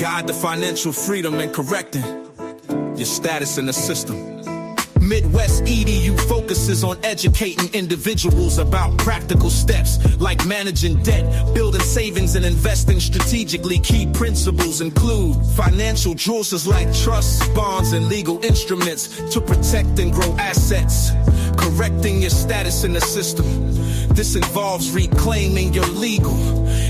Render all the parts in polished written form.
guide to financial freedom and correcting your status in the system. Midwest EDU focuses on educating individuals about practical steps like managing debt, building savings, and investing strategically. Key principles include financial jewels like trusts, bonds, and legal instruments to protect and grow assets, correcting your status in the system. This involves reclaiming your legal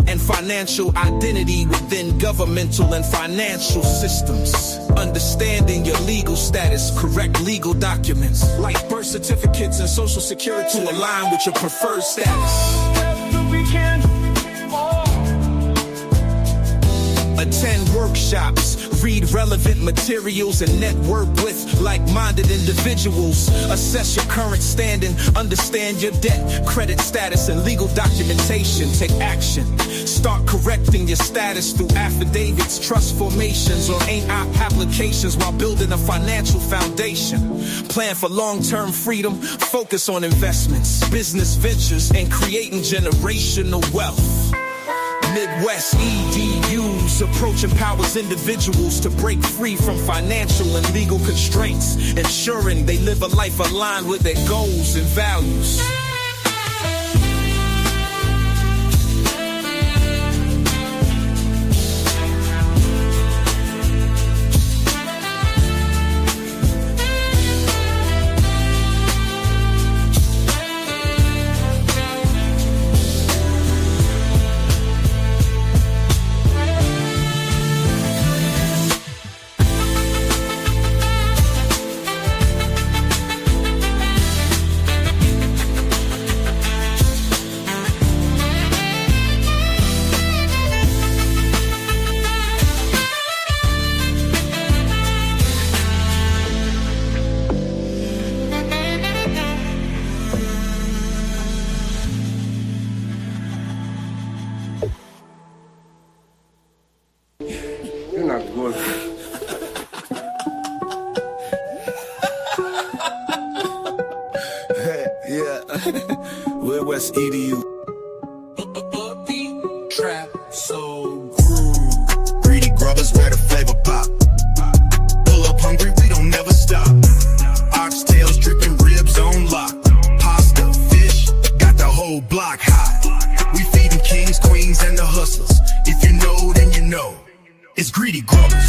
and financial identity within governmental and financial systems. Understanding your legal status, correct legal documents like birth certificates and social security to align with your preferred status. Attend workshops, read relevant materials, and network with like-minded individuals. Assess your current standing, understand your debt, credit status, and legal documentation. Take action. Start correcting your status through affidavits, trust formations, or applications while building a financial foundation. Plan for long-term freedom, focus on investments, business ventures, and creating generational wealth. Midwest EDU's approach empowers individuals to break free from financial and legal constraints, ensuring they live a life aligned with their goals and values. You're not good. Yeah, Midwest EDU. Trap so Greedy grubbers where the flavor pop. Pull up hungry, we don't never stop. Oxtails dripping, ribs on lock. Pasta, fish, got the whole block hot. We feeding kings, queens, and the hustlers. If you know, then you know. It's Greedy Grubbers.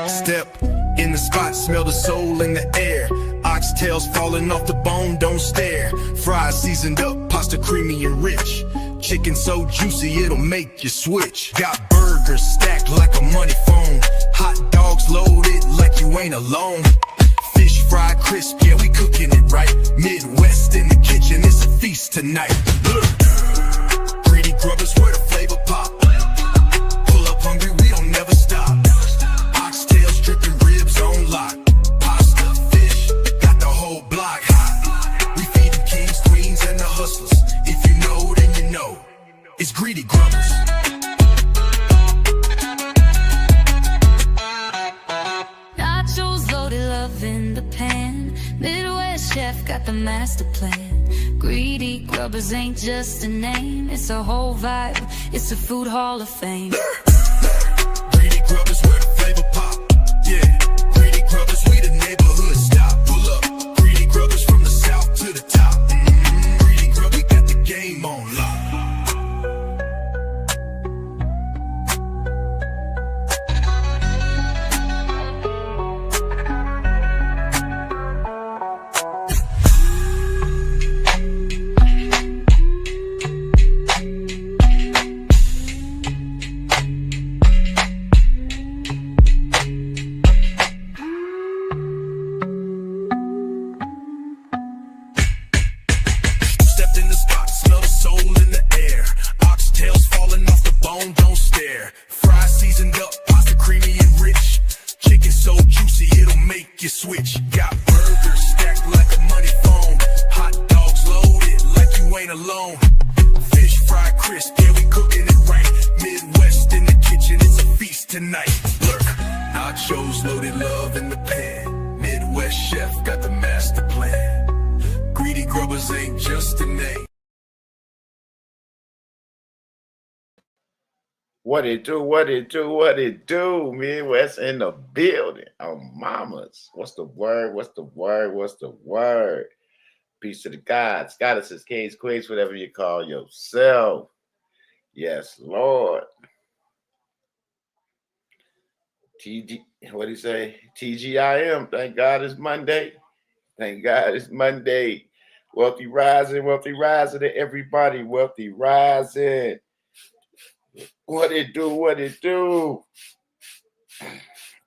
Step in the spot, smell the soul in the air. Oxtails falling off the bone, don't stare. Fries seasoned up, pasta creamy and rich. Chicken so juicy, it'll make you switch. Got burgers stacked like a money phone. Hot dogs loaded like you ain't alone. Fish fried crisp, yeah, we cooking it right. Midwest in the kitchen, it's a feast tonight. Look. Greedy grubbers where the flavor pop. Pull up hungry, we don't never stop. Oxtails dripping, ribs on lock. Pasta, fish, got the whole block hot. We feed the kings, queens, and the hustlers. If you know, then you know. It's Greedy Grubbers. Nachos loaded, love in the pan. Midwest chef got the master plan. Greedy Grubbers ain't just a name, it's a whole vibe, it's a food hall of fame. Greedy Grubbers where the flavor pop. Yeah, Greedy Grubbers, we the neighborhood stop. Pull up, Greedy Grubbers from the south to the top. Greedy Grubbers, we got the game on lock. In the spot, smell the soul in the air. Oxtails falling off the bone, don't stare. Fries seasoned up, pasta creamy and rich. Chicken so juicy, it'll make you switch. Got burgers stacked like a money phone. Hot dogs loaded like you ain't alone. Fish fried crisp, yeah, we cooking it right. Midwest in the kitchen, it's a feast tonight. Lurk, nachos loaded, love in the pan. Midwest chef got the master plan. Greedy Grubbers ain't just a name. What it do? What it do? What it do? Midwest in the building. Oh, mamas. What's the word? What's the word? What's the word? Peace to the gods, goddesses, kings, queens, whatever you call yourself. Yes, Lord. TG, what do you say? TGIM. Thank God it's Monday. Thank God it's Monday. Wealthy rising to everybody. Wealthy rising. What it do? What it do?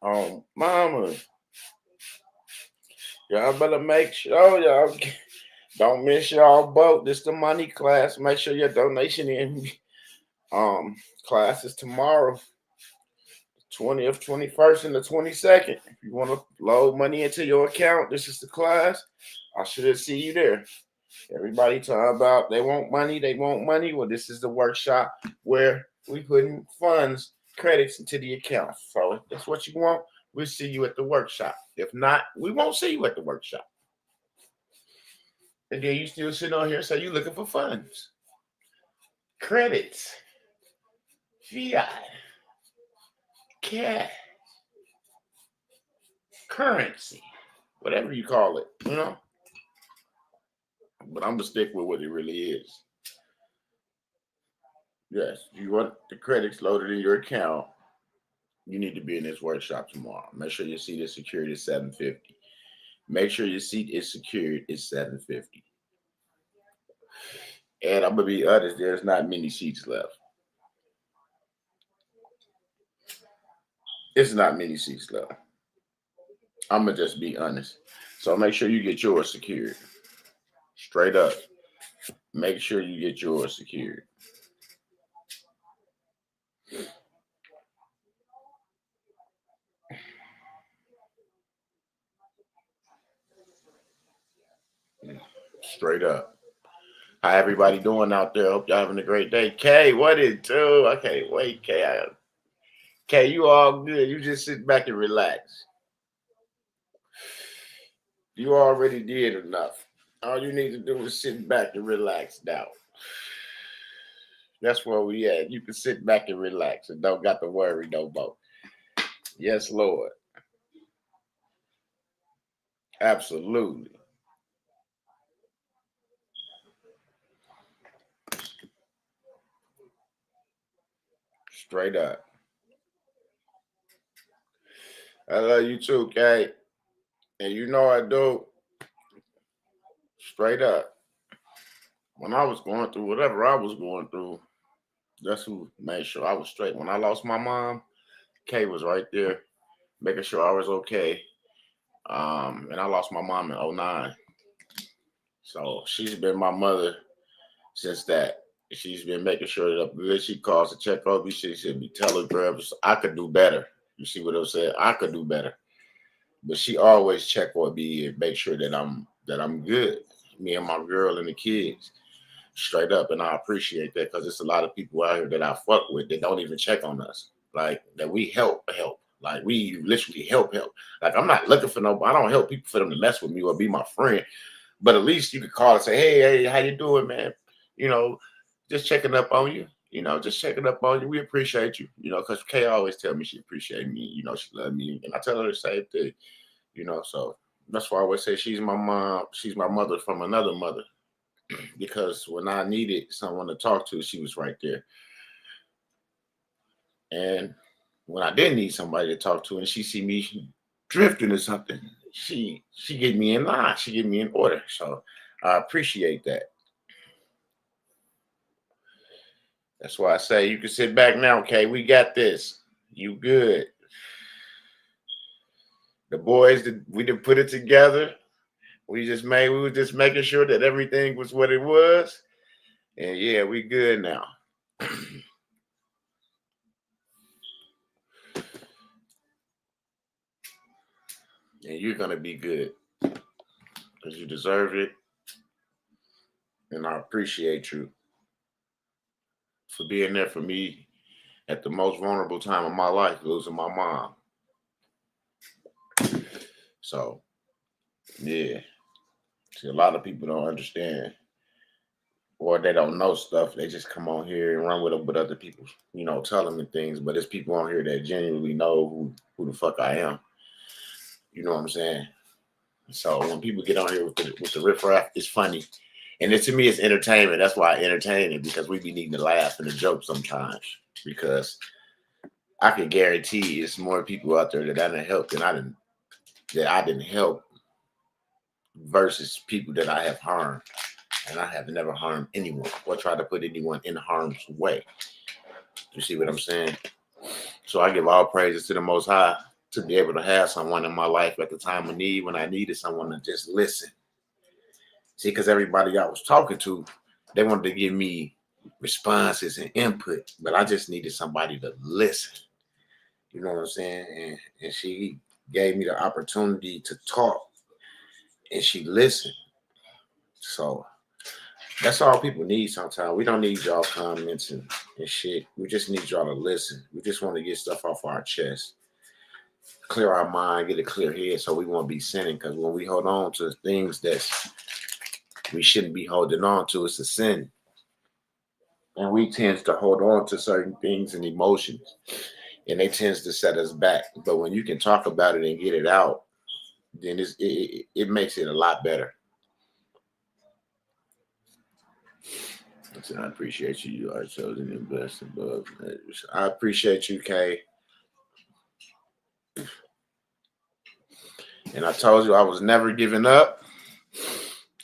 Oh, mama. Y'all better make sure y'all don't miss y'all boat. This the money class. Make sure your donation in class is tomorrow. 20th, 21st, and the 22nd. If you want to load money into your account, this is the class. I should see you there. Everybody talking about they want money, they want money. Well, this is the workshop where we putting funds, credits into the account. So if that's what you want, we'll see you at the workshop. If not, we won't see you at the workshop. And then you still sitting on here, so you looking for funds, credits, fiat, cash, currency, whatever you call it, you know. But I'm gonna stick with what it really is. Yes, if you want the credits loaded in your account, you need to be in this workshop tomorrow. Make sure your seat is secured at 750. Make sure your seat is secured at 750. And I'm gonna be honest, there's not many seats left. It's not many seats left. I'm gonna just be honest. So make sure you get yours secured. Straight up. Make sure you get yours secured. Straight up. How everybody doing out there? Hope y'all having a great day. Kay, what it do? I can't wait, Kay. Kay, you all good. You just sit back and relax. You already did enough. All you need to do is sit back and relax now. That's where we at. You can sit back and relax and don't got to worry no more. Yes, Lord. Absolutely. Straight up. I love you too, Kay. And you know I do. Straight up. When I was going through whatever I was going through, that's who made sure I was straight. When I lost my mom, Kay was right there, making sure I was okay. And I lost my mom in 2009. So she's been my mother since that. She's been making sure that I'm good. She calls to check on me. She should be telegrams. I could do better. You see what I'm saying? I could do better. But she always check on me and make sure that I'm good. Me and my girl and the kids. Straight up. And I appreciate that because there's a lot of people out here that I fuck with that don't even check on us. Like that we help. Like we literally help. Like I'm not looking for nobody. I don't help people for them to mess with me or be my friend. But at least you could call and say, hey, how you doing, man? You know, just checking up on you. You know, just checking up on you. We appreciate you. You know, because Kay always tell me she appreciate me. You know, she love me. And I tell her the same thing. You know, so that's why I always say she's my mom. She's my mother from another mother. Because when I needed someone to talk to, she was right there. And when I didn't need somebody to talk to and she see me drifting or something, she get me in line. She get me in order. So I appreciate that. That's why I say you can sit back now, okay? We got this. You good. The boys, we didn't put it together. We were just making sure that everything was what it was. And yeah, we good now. And you're going to be good because you deserve it. And I appreciate you for being there for me at the most vulnerable time of my life, losing my mom. So, yeah. See, a lot of people don't understand or they don't know stuff. They just come on here and run with it with other people, tell them things. But there's people on here that genuinely know who the fuck I am. You know what I'm saying? So when people get on here with the riffraff, it's funny. And to me, it's entertainment. That's why I entertain it, because we be needing to laugh and to joke sometimes. Because I can guarantee it's more people out there that I didn't help that I didn't help versus people that I have harmed. And I have never harmed anyone or tried to put anyone in harm's way. You see what I'm saying? So I give all praises to the Most High to be able to have someone in my life at the time of need when I needed someone to just listen. See, because everybody I was talking to, they wanted to give me responses and input, but I just needed somebody to listen. You know what I'm saying? And she gave me the opportunity to talk, and she listened. So that's all people need sometimes. We don't need y'all comments and shit. We just need y'all to listen. We just want to get stuff off our chest, clear our mind, get a clear head so we won't be sinning. Because when we hold on to things that we shouldn't be holding on to, it's a sin. And we tend to hold on to certain things and emotions, and they tend to set us back. But when you can talk about it and get it out, then it makes it a lot better. I appreciate you. You are chosen and blessed above. I appreciate you, Kay. And I told you I was never giving up.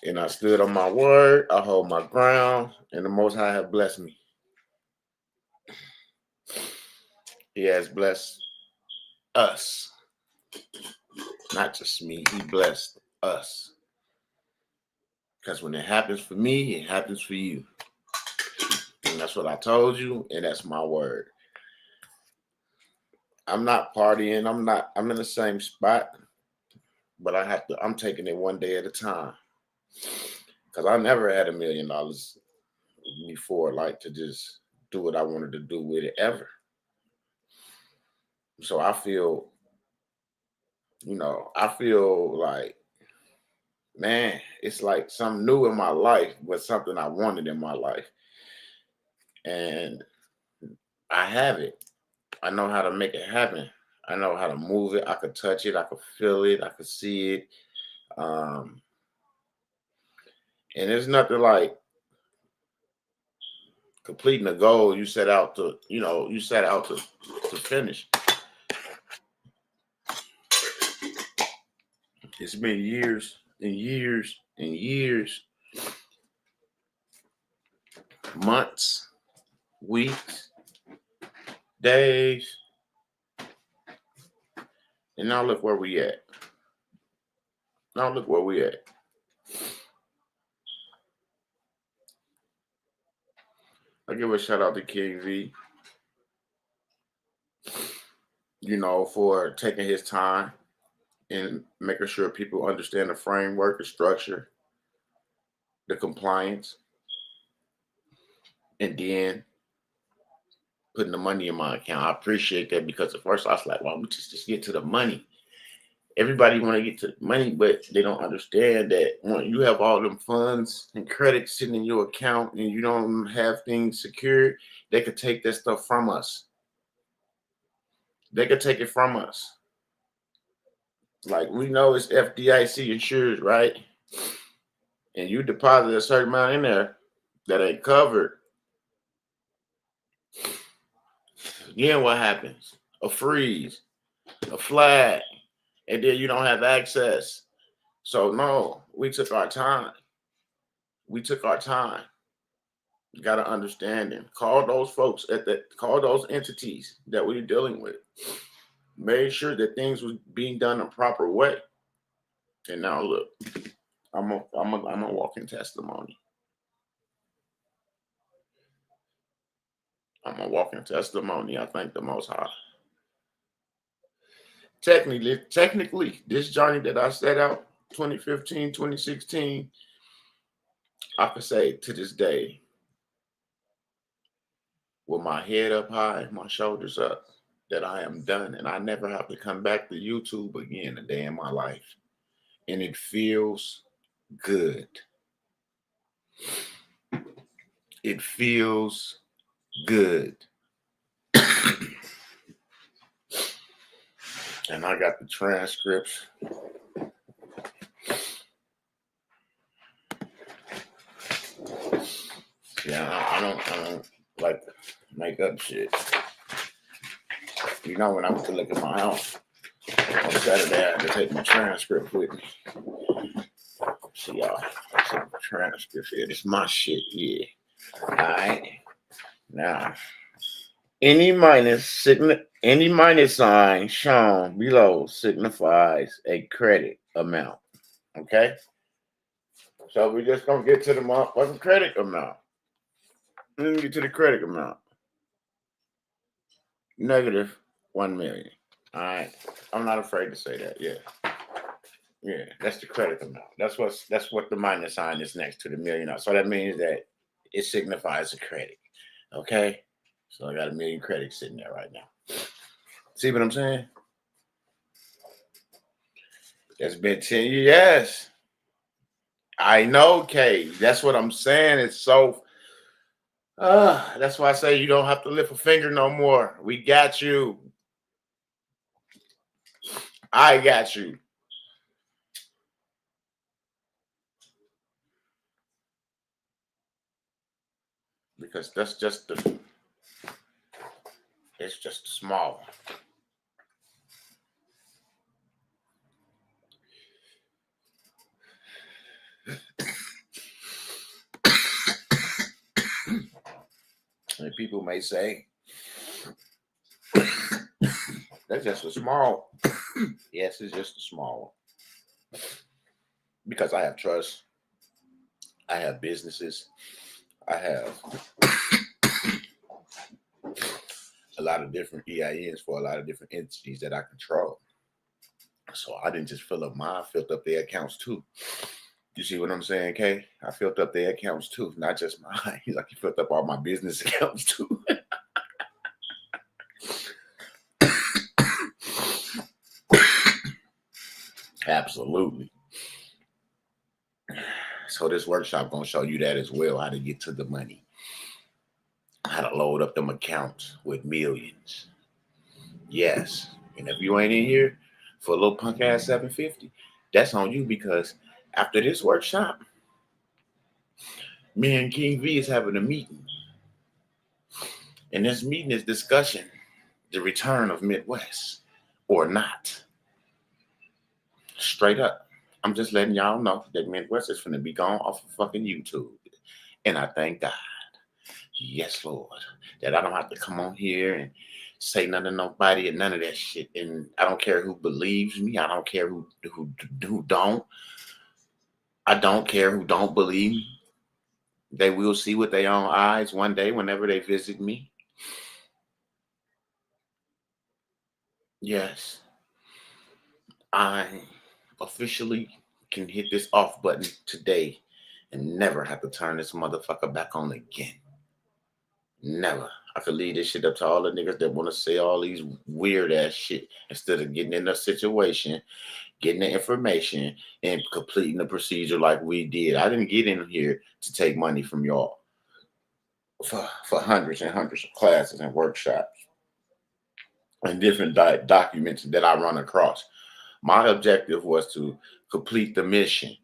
And I stood on my word. I hold my ground. And the Most High have blessed me. He has blessed us. Not just me. He blessed us. Because when it happens for me, it happens for you. And that's what I told you. And that's my word. I'm not partying. I'm in the same spot. But I'm taking it one day at a time. Because I never had $1 million before, like, to just do what I wanted to do with it ever. So I feel like, man, it's like something new in my life, but something I wanted in my life. And I have it. I know how to make it happen. I know how to move it. I could touch it. I could feel it. I could see it. And there's nothing like completing a goal you set out to finish. It's been years and years and years, months, weeks, days, and now look where we at. I give a shout out to King V, for taking his time and making sure people understand the framework, the structure, the compliance, and then putting the money in my account. I appreciate that, because at first I was like, well, we just get to the money. Everybody want to get to the money, but they don't understand that when you have all them funds and credit sitting in your account and you don't have things secured, they could take that stuff from us. They could take it from us. Like, we know it's FDIC insured, right? And you deposit a certain amount in there that ain't covered. Then what happens? A freeze, a flag, and then you don't have access. So no, we took our time. You got to understand them. Call those folks call those entities that we're dealing with. Made sure that things was being done a proper way. And now look, I'm a walking testimony. I'm a walking testimony. I thank the Most High. Technically, this journey that I set out, 2015, 2016, I could say to this day, with my head up high, my shoulders up, that I am done, and I never have to come back to YouTube again a day in my life. And it feels good. It feels good. And I got the transcripts. Yeah, I don't like make up shit. You know, when I went to look at my house on Saturday, I had to take my transcript with me. See y'all, I took my transcript here. This is my shit here. All right. Now, any minus sign shown below signifies a credit amount. Okay. So we're just gonna get to the motherfucking credit amount. Let me get to the credit amount. Negative 1 million. All right. I'm not afraid to say that. Yeah. Yeah, that's the credit amount. That's what the minus sign is next to the million. So that means that it signifies a credit. Okay. So I got $1 million credits sitting there right now. See what I'm saying? That's been 10 years. Yes. I know, Kay. That's what I'm saying. It's so that's why I say you don't have to lift a finger no more. We got you. I got you. Because that's just it's just small. And people may say, that's just a small. Yes, it's just a small one. Because I have trust. I have businesses. I have a lot of different EINs for a lot of different entities that I control. So I didn't just fill up mine, I filled up their accounts too. You see what I'm saying, Kay? I filled up their accounts too, not just mine. Like he filled up all my business accounts too. Absolutely. So this workshop gonna show you that as well, how to get to the money, how to load up them accounts with millions. Yes. And if you ain't in here for a little punk ass 750, that's on you, because after this workshop, me and King V is having a meeting. And this meeting is discussing the return of Midwest or not. Straight up. I'm just letting y'all know that Midwest is finna be gone off of fucking YouTube. And I thank God. Yes, Lord. That I don't have to come on here and say nothing to nobody and none of that shit. And I don't care who believes me. I don't care who don't. I don't care who don't believe me. They will see with their own eyes one day whenever they visit me. Yes. I officially can hit this off button today and never have to turn this motherfucker back on again. Never. I could leave this shit up to all the niggas that want to say all these weird ass shit instead of getting in a situation, getting the information, and completing the procedure like we did. I didn't get in here to take money from y'all for hundreds and hundreds of classes and workshops and different documents that I run across. My objective was to complete the mission,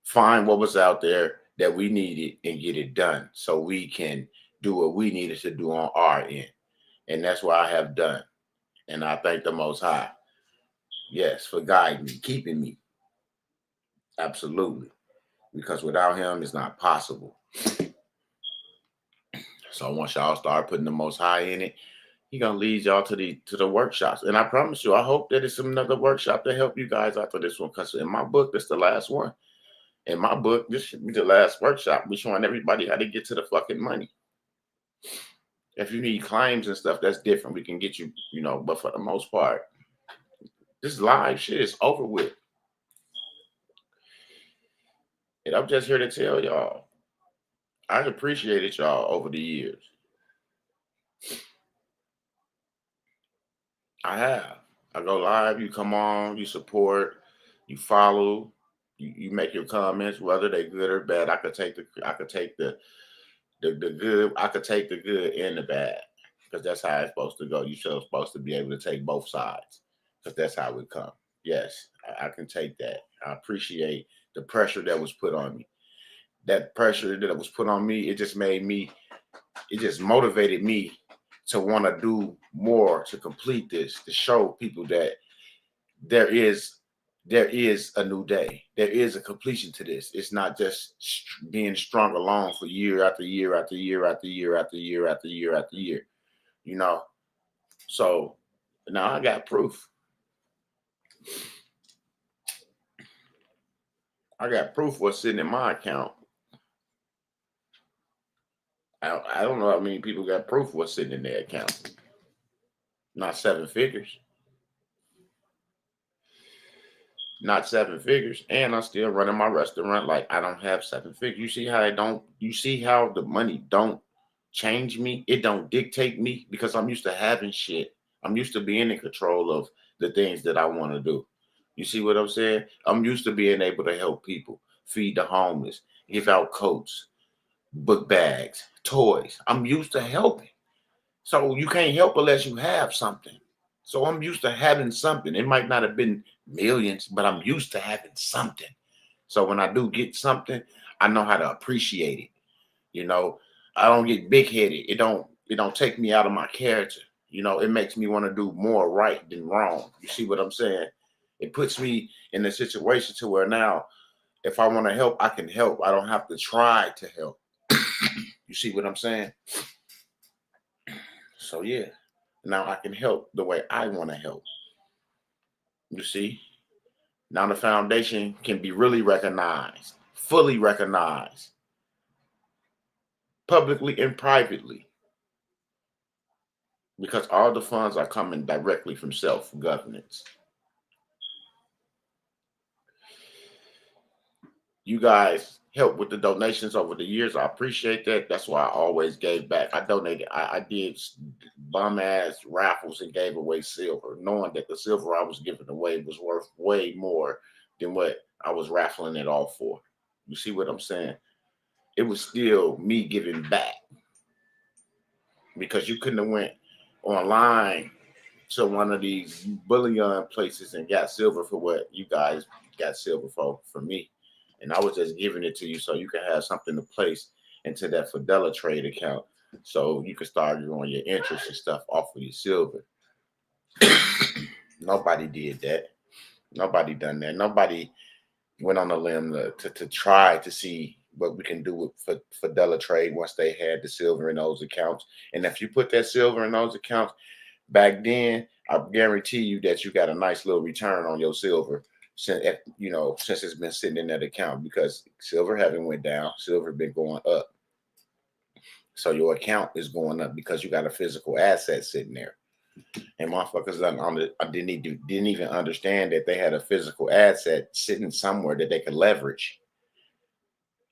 find what was out there that we needed and get it done so we can do what we needed to do on our end. And that's what I have done. And I thank the Most High. Yes, for guiding me, keeping me. Absolutely. Because without him, it's not possible. So once y'all start putting the Most High in it, he's gonna lead y'all to the workshops. And I promise you, I hope that it's another workshop to help you guys after this one. Because in my book, this is the last one. In my book, this should be the last workshop. We're showing everybody how to get to the fucking money. If you need claims and stuff, that's different. We can get you, but for the most part, this live shit is over with. And I'm just here to tell y'all, I appreciated y'all over the years. I have. I go live, you come on, you support, you follow, you make your comments, whether they're good or bad. I could take the the good. I could take the good and the bad because that's how it's supposed to go. You're supposed to be able to take both sides because that's how it comes. Yes, I can take that. I appreciate the pressure that was put on me. That pressure that was put on me, it just made me, it just motivated me to want to do more to complete this, to show people that there is a new day. There is a completion to this. It's not just being strung along for year after year after year after year after year after year after year. You know, so now I got proof. I got proof what's sitting in my account. I don't know how many people got proof what's sitting in their account. Not 7 figures. Not 7 figures. And I'm still running my restaurant like I don't have 7 figures. You see how you see how the money don't change me? It don't dictate me because I'm used to having shit. I'm used to being in control of the things that I want to do. You see what I'm saying? I'm used to being able to help people, feed the homeless, give out coats, book bags, toys. I'm used to helping. So you can't help unless you have something. So I'm used to having something. It might not have been millions, but I'm used to having something. So when I do get something, I know how to appreciate it. You know, I don't get big-headed. It don't take me out of my character. You know, it makes me want to do more right than wrong. You see what I'm saying? It puts me in a situation to where now, if I want to help, I can help. I don't have to try to help. You see what I'm saying? So yeah, now I can help the way I want to help. You see? Now the foundation can be really recognized, fully recognized, publicly and privately, because all the funds are coming directly from self-governance. You guys helped with the donations over the years. I appreciate that. That's why I always gave back. I donated. I did bum-ass raffles and gave away silver, knowing that the silver I was giving away was worth way more than what I was raffling it all for. You see what I'm saying? It was still me giving back because you couldn't have went online to one of these bullion places and got silver for what you guys got silver for me. And I was just giving it to you so you can have something to place into that Fidela Trade account so you can start growing your interest and stuff off of your silver. Nobody did that. Nobody done that. Nobody went on a limb to try to see what we can do with Fidela Trade once they had the silver in those accounts. And if you put that silver in those accounts back then, I guarantee you that you got a nice little return on your silver. Since it's been sitting in that account, because silver haven't went down, silver been going up. So your account is going up because you got a physical asset sitting there. And motherfuckers didn't even understand that they had a physical asset sitting somewhere that they could leverage.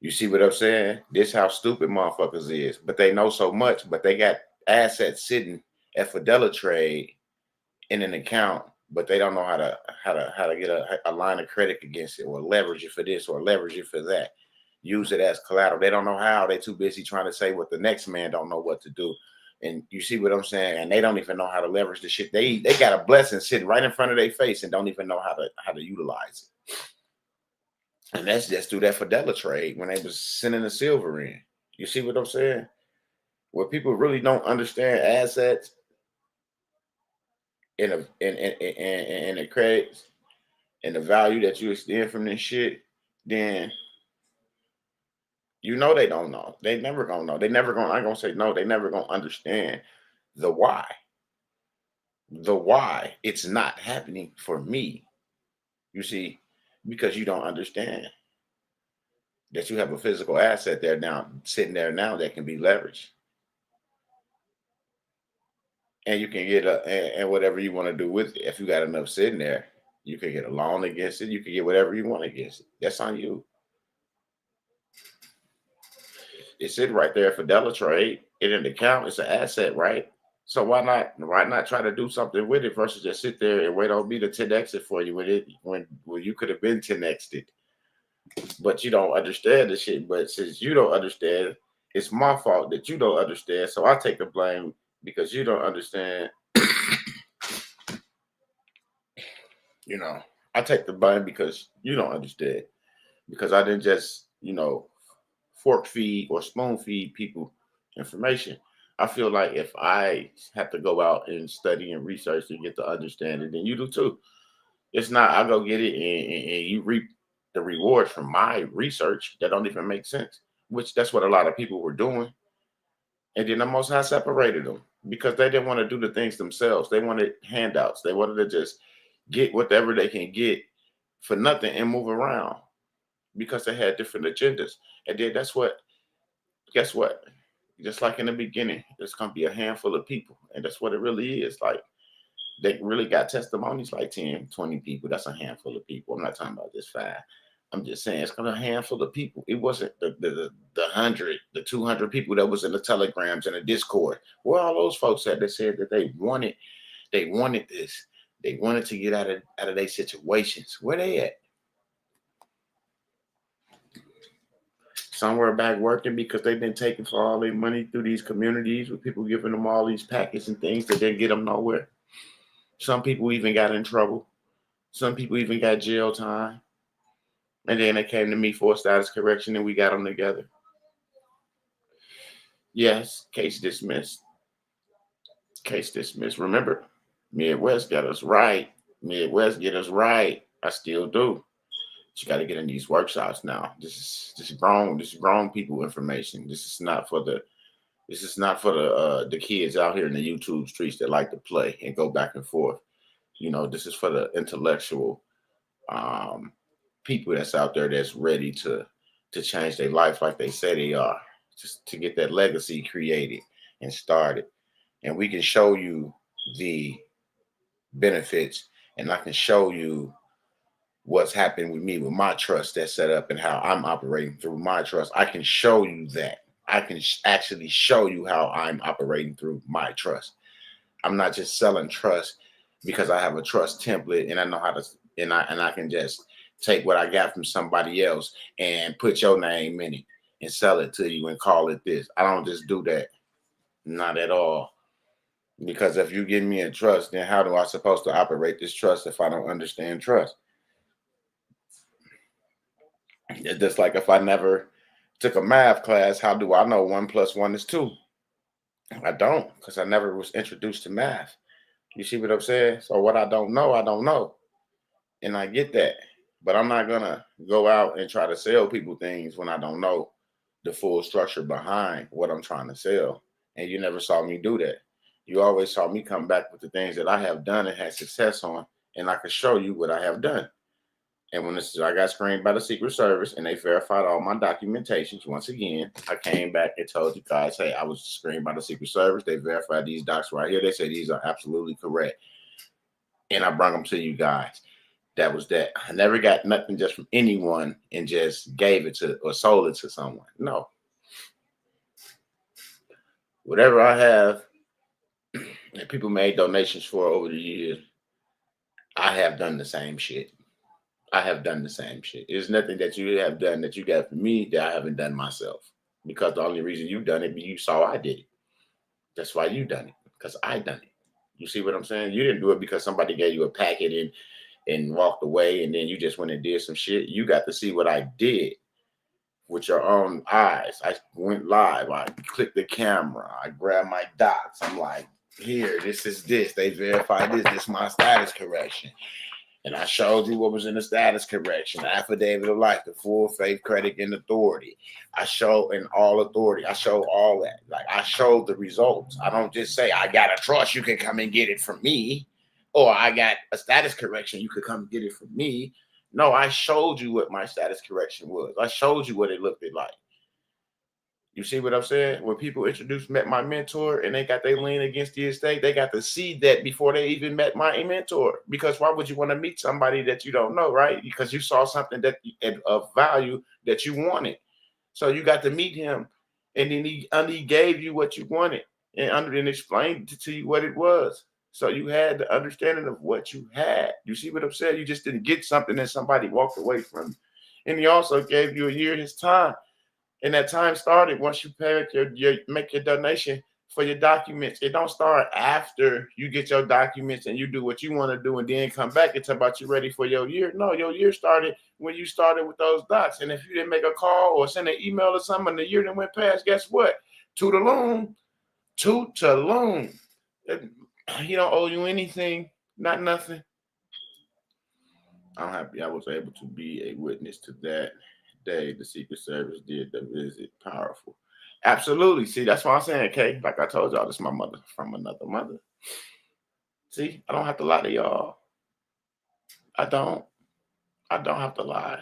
You see what I'm saying? This how stupid motherfuckers is. But they know so much, but they got assets sitting at Fidela Trade in an account, but they don't know how to get a line of credit against it, or leverage it for this or leverage it for that. Use it as collateral. They don't know how. They too busy trying to say what the next man don't know what to do. And you see what I'm saying? And they don't even know how to leverage the shit. They got a blessing sitting right in front of their face and don't even know how to utilize it. And that's just through that Fidela Trade when they was sending the silver in. You see what I'm saying? Where people really don't understand assets and the credits and the value that you extend from this shit, then you know they don't know. They never gonna know. I'm gonna say no, they never gonna understand the why. The why it's not happening for me. You see, because you don't understand that you have a physical asset there now, sitting there now that can be leveraged. And you can get and whatever you want to do with it. If you got enough sitting there, you can get a loan against it. You can get whatever you want against it. That's on you. It's sitting right there for Fidela Trade. It in the account. It's an asset, right? So why not try to do something with it versus just sit there and wait on me to 10x it for you when you could have been 10x'd it. But you don't understand the shit. But since you don't understand, it's my fault that you don't understand. So I take the blame because you don't understand. You know, I take the blame because you don't understand. Because I didn't just, fork feed or spoon feed people information. I feel like if I have to go out and study and research to get to understand it, then you do too. It's not I go get it and you reap the rewards from my research that don't even make sense. Which that's what a lot of people were doing. And then the Most High separated them because they didn't want to do the things themselves. They wanted handouts. They wanted to just get whatever they can get for nothing and move around because they had different agendas. And then guess what? Just like in the beginning, there's going to be a handful of people. And that's what it really is. Like, they really got testimonies like 10, 20 people. That's a handful of people. I'm not talking about this 5. I'm just saying it's gonna be a handful of people. It wasn't the 100, the 200 people that was in the telegrams and the Discord. Where all those folks at that said that they wanted this. They wanted to get out of their situations. Where they at? Somewhere back working because they've been taking for all their money through these communities with people giving them all these packets and things that didn't get them nowhere. Some people even got in trouble. Some people even got jail time. And then they came to me for a status correction and we got them together. Yes, case dismissed. Case dismissed. Remember, Midwest got us right. Midwest get us right. I still do. But you got to get in these workshops now. This is grown people information. This is not for the kids out here in the YouTube streets that like to play and go back and forth. This is for the intellectual people that's out there that's ready to change their life like they say they are, just to get that legacy created and started. And we can show you the benefits, and I can show you what's happened with me with my trust that's set up and how I'm operating through my trust. I can show you that. I can actually show you how I'm operating through my trust. I'm not just selling trust because I have a trust template and I know how to, and I can just take what I got from somebody else and put your name in it and sell it to you and call it this. I don't just do that. Not at all. Because if you give me a trust, then how do I supposed to operate this trust if I don't understand trust? It's just like if I never took a math class, how do I know 1 + 1 is 2? I don't, because I never was introduced to math. You see what I'm saying? So what I don't know, I don't know. And I get that. But I'm not going to go out and try to sell people things when I don't know the full structure behind what I'm trying to sell. And you never saw me do that. You always saw me come back with the things that I have done and had success on, and I could show you what I have done. And when I got screened by the Secret Service and they verified all my documentations, once again, I came back and told you guys, hey, I was screened by the Secret Service. They verified these docs right here. They say these are absolutely correct. And I brought them to you guys. That was that. I never got nothing just from anyone and just gave it to or sold it to someone. No. Whatever I have and people made donations for over the years, I have done the same shit. I have done the same shit. There's nothing that you have done that you got for me that I haven't done myself. Because the only reason you done it, you saw I did it. That's why you done it. Because I done it. You see what I'm saying? You didn't do it because somebody gave you a packet and walked away and then you just went and did some shit. You got to see what I did with your own eyes. I went live. I clicked the camera. I grabbed my docs. I'm like, here, this is this. They verified this. This is my status correction. And I showed you what was in the status correction, the affidavit of life, the full faith, credit, and authority. I show in all authority. I show all that. Like, I showed the results. I don't just say, I got a trust, you can come and get it from me. Or I got a status correction, you could come get it from me. No, I showed you what my status correction was. I showed you what it looked like. You see what I'm saying? When people met my mentor and they got their lien against the estate, they got to see that before they even met my mentor. Because why would you want to meet somebody that you don't know, right? Because you saw something that of value that you wanted. So you got to meet him, and then he gave you what you wanted and explained to you what it was. So you had the understanding of what you had. You see what I'm saying? You just didn't get something that somebody walked away from. And he also gave you a year of his time. And that time started once you pay your make your donation for your documents. It don't start after you get your documents and you do what you want to do and then come back and talk about you ready for your year. No, your year started when you started with those docs. And if you didn't make a call or send an email or something and the year that went past, guess what? Toot-a-loon. Toot-a-loon. He don't owe you anything, not nothing. I'm happy I was able to be a witness to that day the Secret Service did the visit. Powerful. Absolutely. See, that's what I'm saying, Kay. Like I told y'all, this is my mother from another mother. See, I don't have to lie to y'all. I don't have to lie.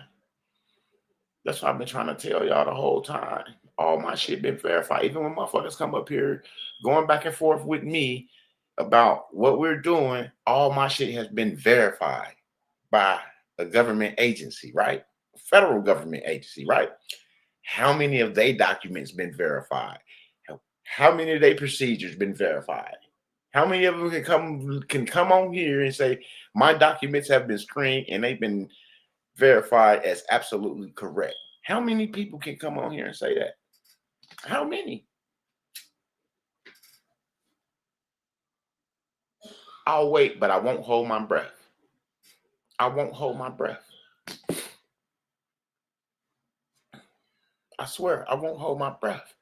That's what I've been trying to tell y'all the whole time. All my shit been verified. Even when motherfuckers come up here going back and forth with me about what we're doing, all my shit has been verified by a government agency, right? Federal government agency, right? How many of their documents been verified? How many of their procedures been verified? How many of them can come on here and say my documents have been screened and they've been verified as absolutely correct? How many people can come on here and say that? How many? I'll wait, but I won't hold my breath. I won't hold my breath. I swear, I won't hold my breath.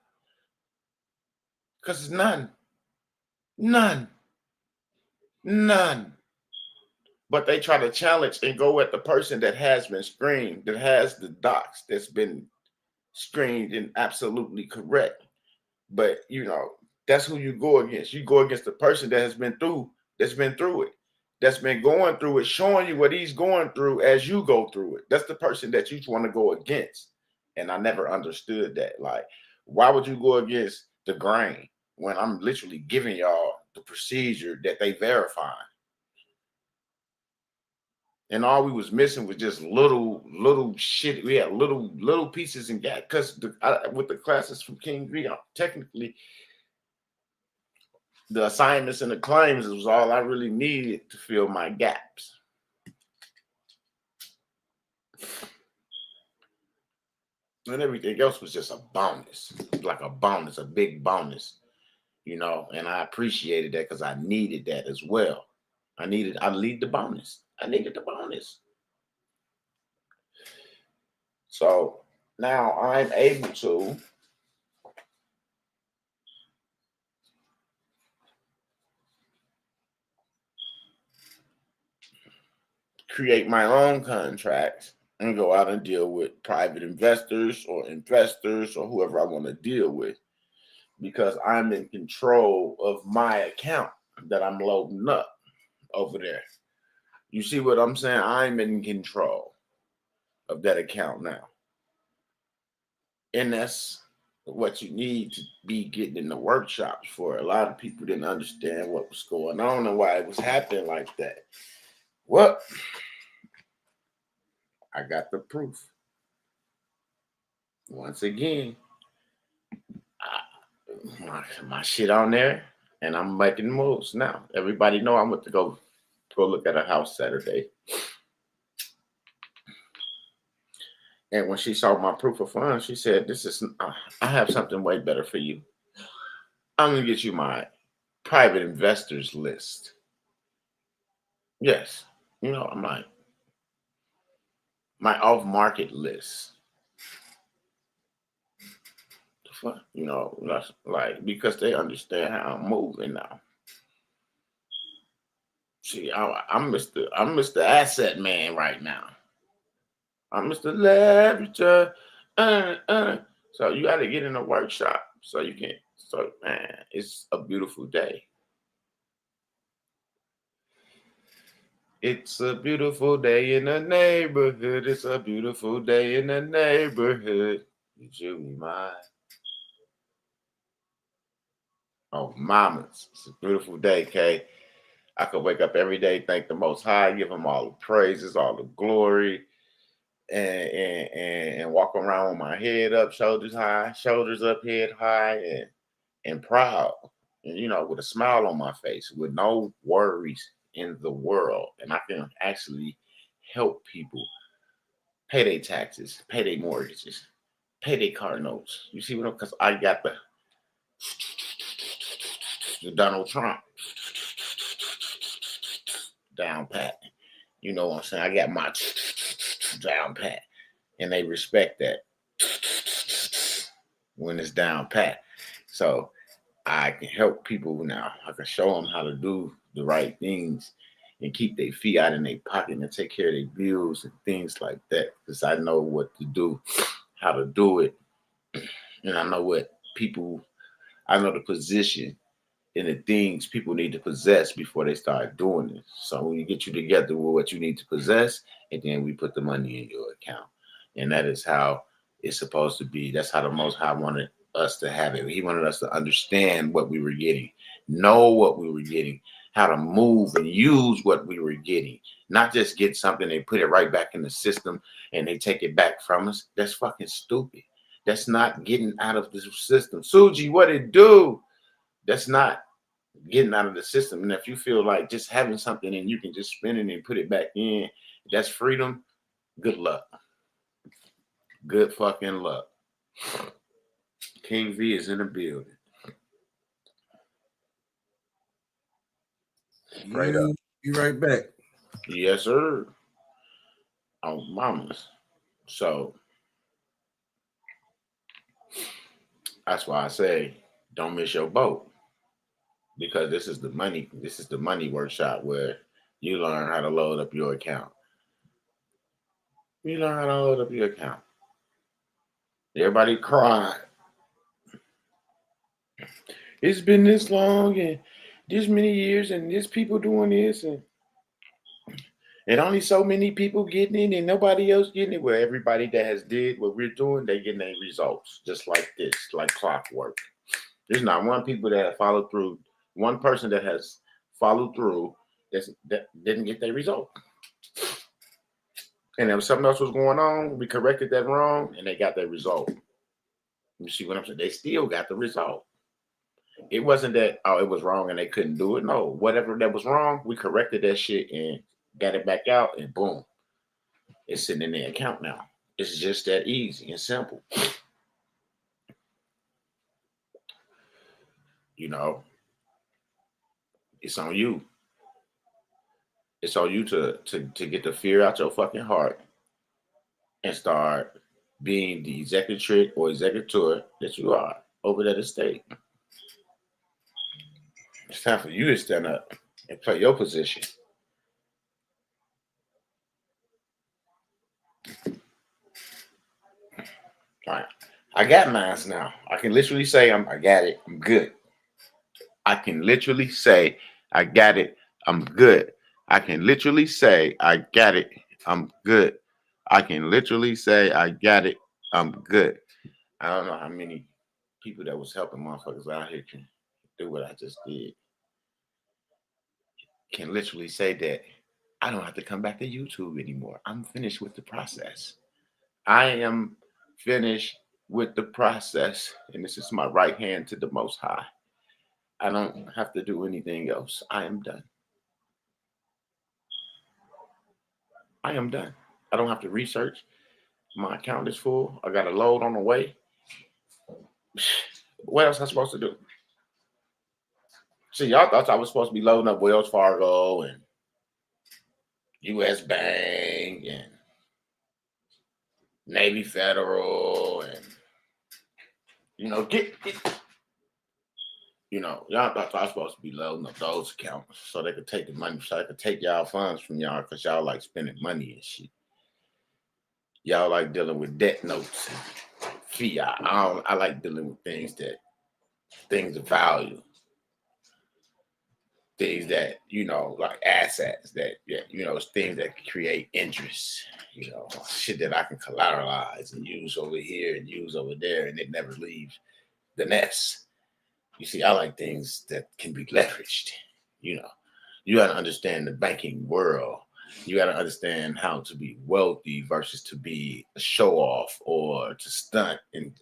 Because it's none. None. None. But they try to challenge and go at the person that has been screened, that has the docs, that's been screened and absolutely correct. But, you know, that's who you go against. You go against the person that has been through, that's been through it, that's been going through it, showing you what he's going through as you go through it. That's the person that you want to go against. And I never understood that. Like, why would you go against the grain when I'm literally giving y'all the procedure that they verified? And all we was missing was just little shit. We had little pieces and gaps. Because with the classes from King V, technically, the assignments and the claims was all I really needed to fill my gaps. And everything else was just a bonus, like a bonus, a big bonus, you know. And I appreciated that because I needed that as well. I needed the bonus. I needed the bonus. So now I'm able to create my own contracts and go out and deal with private investors or whoever I want to deal with, because I'm in control of my account that I'm loading up over there. You see what I'm saying? I'm in control of that account now. And that's what you need to be getting in the workshops for. A lot of people didn't understand what was going on and why it was happening like that. Well, I got the proof. Once again, my shit on there, and I'm making moves now. Everybody know I'm going to go look at a house Saturday. And when she saw my proof of funds, she said, I have something way better for you. I'm going to get you my private investors list. Yes. You know, I'm like, my off-market list. You know, that's like, because they understand how I'm moving now. See, I'm Mr. Asset Man right now. I'm Mr. Leverager. So you got to get in a workshop so you can. So man, it's a beautiful day. It's a beautiful day in the neighborhood. It's a beautiful day in the neighborhood. Would you be mine? Oh, mamas. It's a beautiful day, Kay. I could wake up every day, thank the Most High, give him all the praises, all the glory, and walk around with my head up, shoulders high, shoulders up, head high, and proud, and, you know, with a smile on my face, with no worries in the world. And I can actually help people pay their taxes, pay their mortgages, payday card notes. You see what I'm, because I got the Donald Trump down pat. You know what I'm saying? I got my down pat. And they respect that when it's down pat. So I can help people now. I can show them how to do the right things and keep their feet out in their pocket and take care of their bills and things like that. Because I know what to do, how to do it. And I know I know the position and the things people need to possess before they start doing this. So when you get you together with what you need to possess, and then we put the money in your account. And that is how it's supposed to be. That's how the Most High wanted us to have it. He wanted us to understand what we were getting, know what we were getting, how to move and use what we were getting, not just get something and put it right back in the system and they take it back from us. That's fucking stupid. That's not getting out of the system. Suji, what it do? That's not getting out of the system. And if you feel like just having something and you can just spend it and put it back in, that's freedom, good luck. Good fucking luck. King V is in the building. Straight up. Be right back. Yes, sir. On mamas. So that's why I say don't miss your boat. Because this is the money workshop where you learn how to load up your account. You learn how to load up your account. Everybody crying. It's been this long and this many years and there's people doing this and only so many people getting it and nobody else getting it. Where everybody that has did what we're doing, they getting their results just like this, like clockwork. There's not one people that have followed through. One person that has followed through that didn't get their result. And if something else was going on, we corrected that wrong and they got their result. You see what I'm saying? They still got the result. It wasn't that, it was wrong and they couldn't do it. No, whatever that was wrong, we corrected that shit and got it back out and boom. It's sitting in their account now. It's just that easy and simple. You know, it's on you. It's on you to get the fear out your fucking heart and start being the executive or executor that you are over that estate. It's time for you to stand up and play your position. All right. I got mine now. I can literally say I got it. I'm good. I can literally say I got it. I'm good. I can literally say I got it. I'm good. I can literally say I got it. I'm good. I don't know how many people that was helping motherfuckers out here can do what I just did. Can literally say that I don't have to come back to YouTube anymore. I'm finished with the process. I am finished with the process. And this is my right hand to the Most High. I don't have to do anything else. I am done. I am done. I don't have to research. My account is full. I got a load on the way. What else am I supposed to do? See, y'all thought I was supposed to be loading up Wells Fargo and U.S. Bank and Navy Federal and, y'all thought I was supposed to be loading up those accounts so they could take the money, so they could take y'all funds from y'all because y'all like spending money and shit. Y'all like dealing with debt notes and fiat. I like dealing with things of value. Things that, like assets that, it's things that create interest, shit that I can collateralize and use over here and use over there and it never leaves the nest. You see, I like things that can be leveraged. You got to understand the banking world. You got to understand how to be wealthy versus to be a show off or to stunt and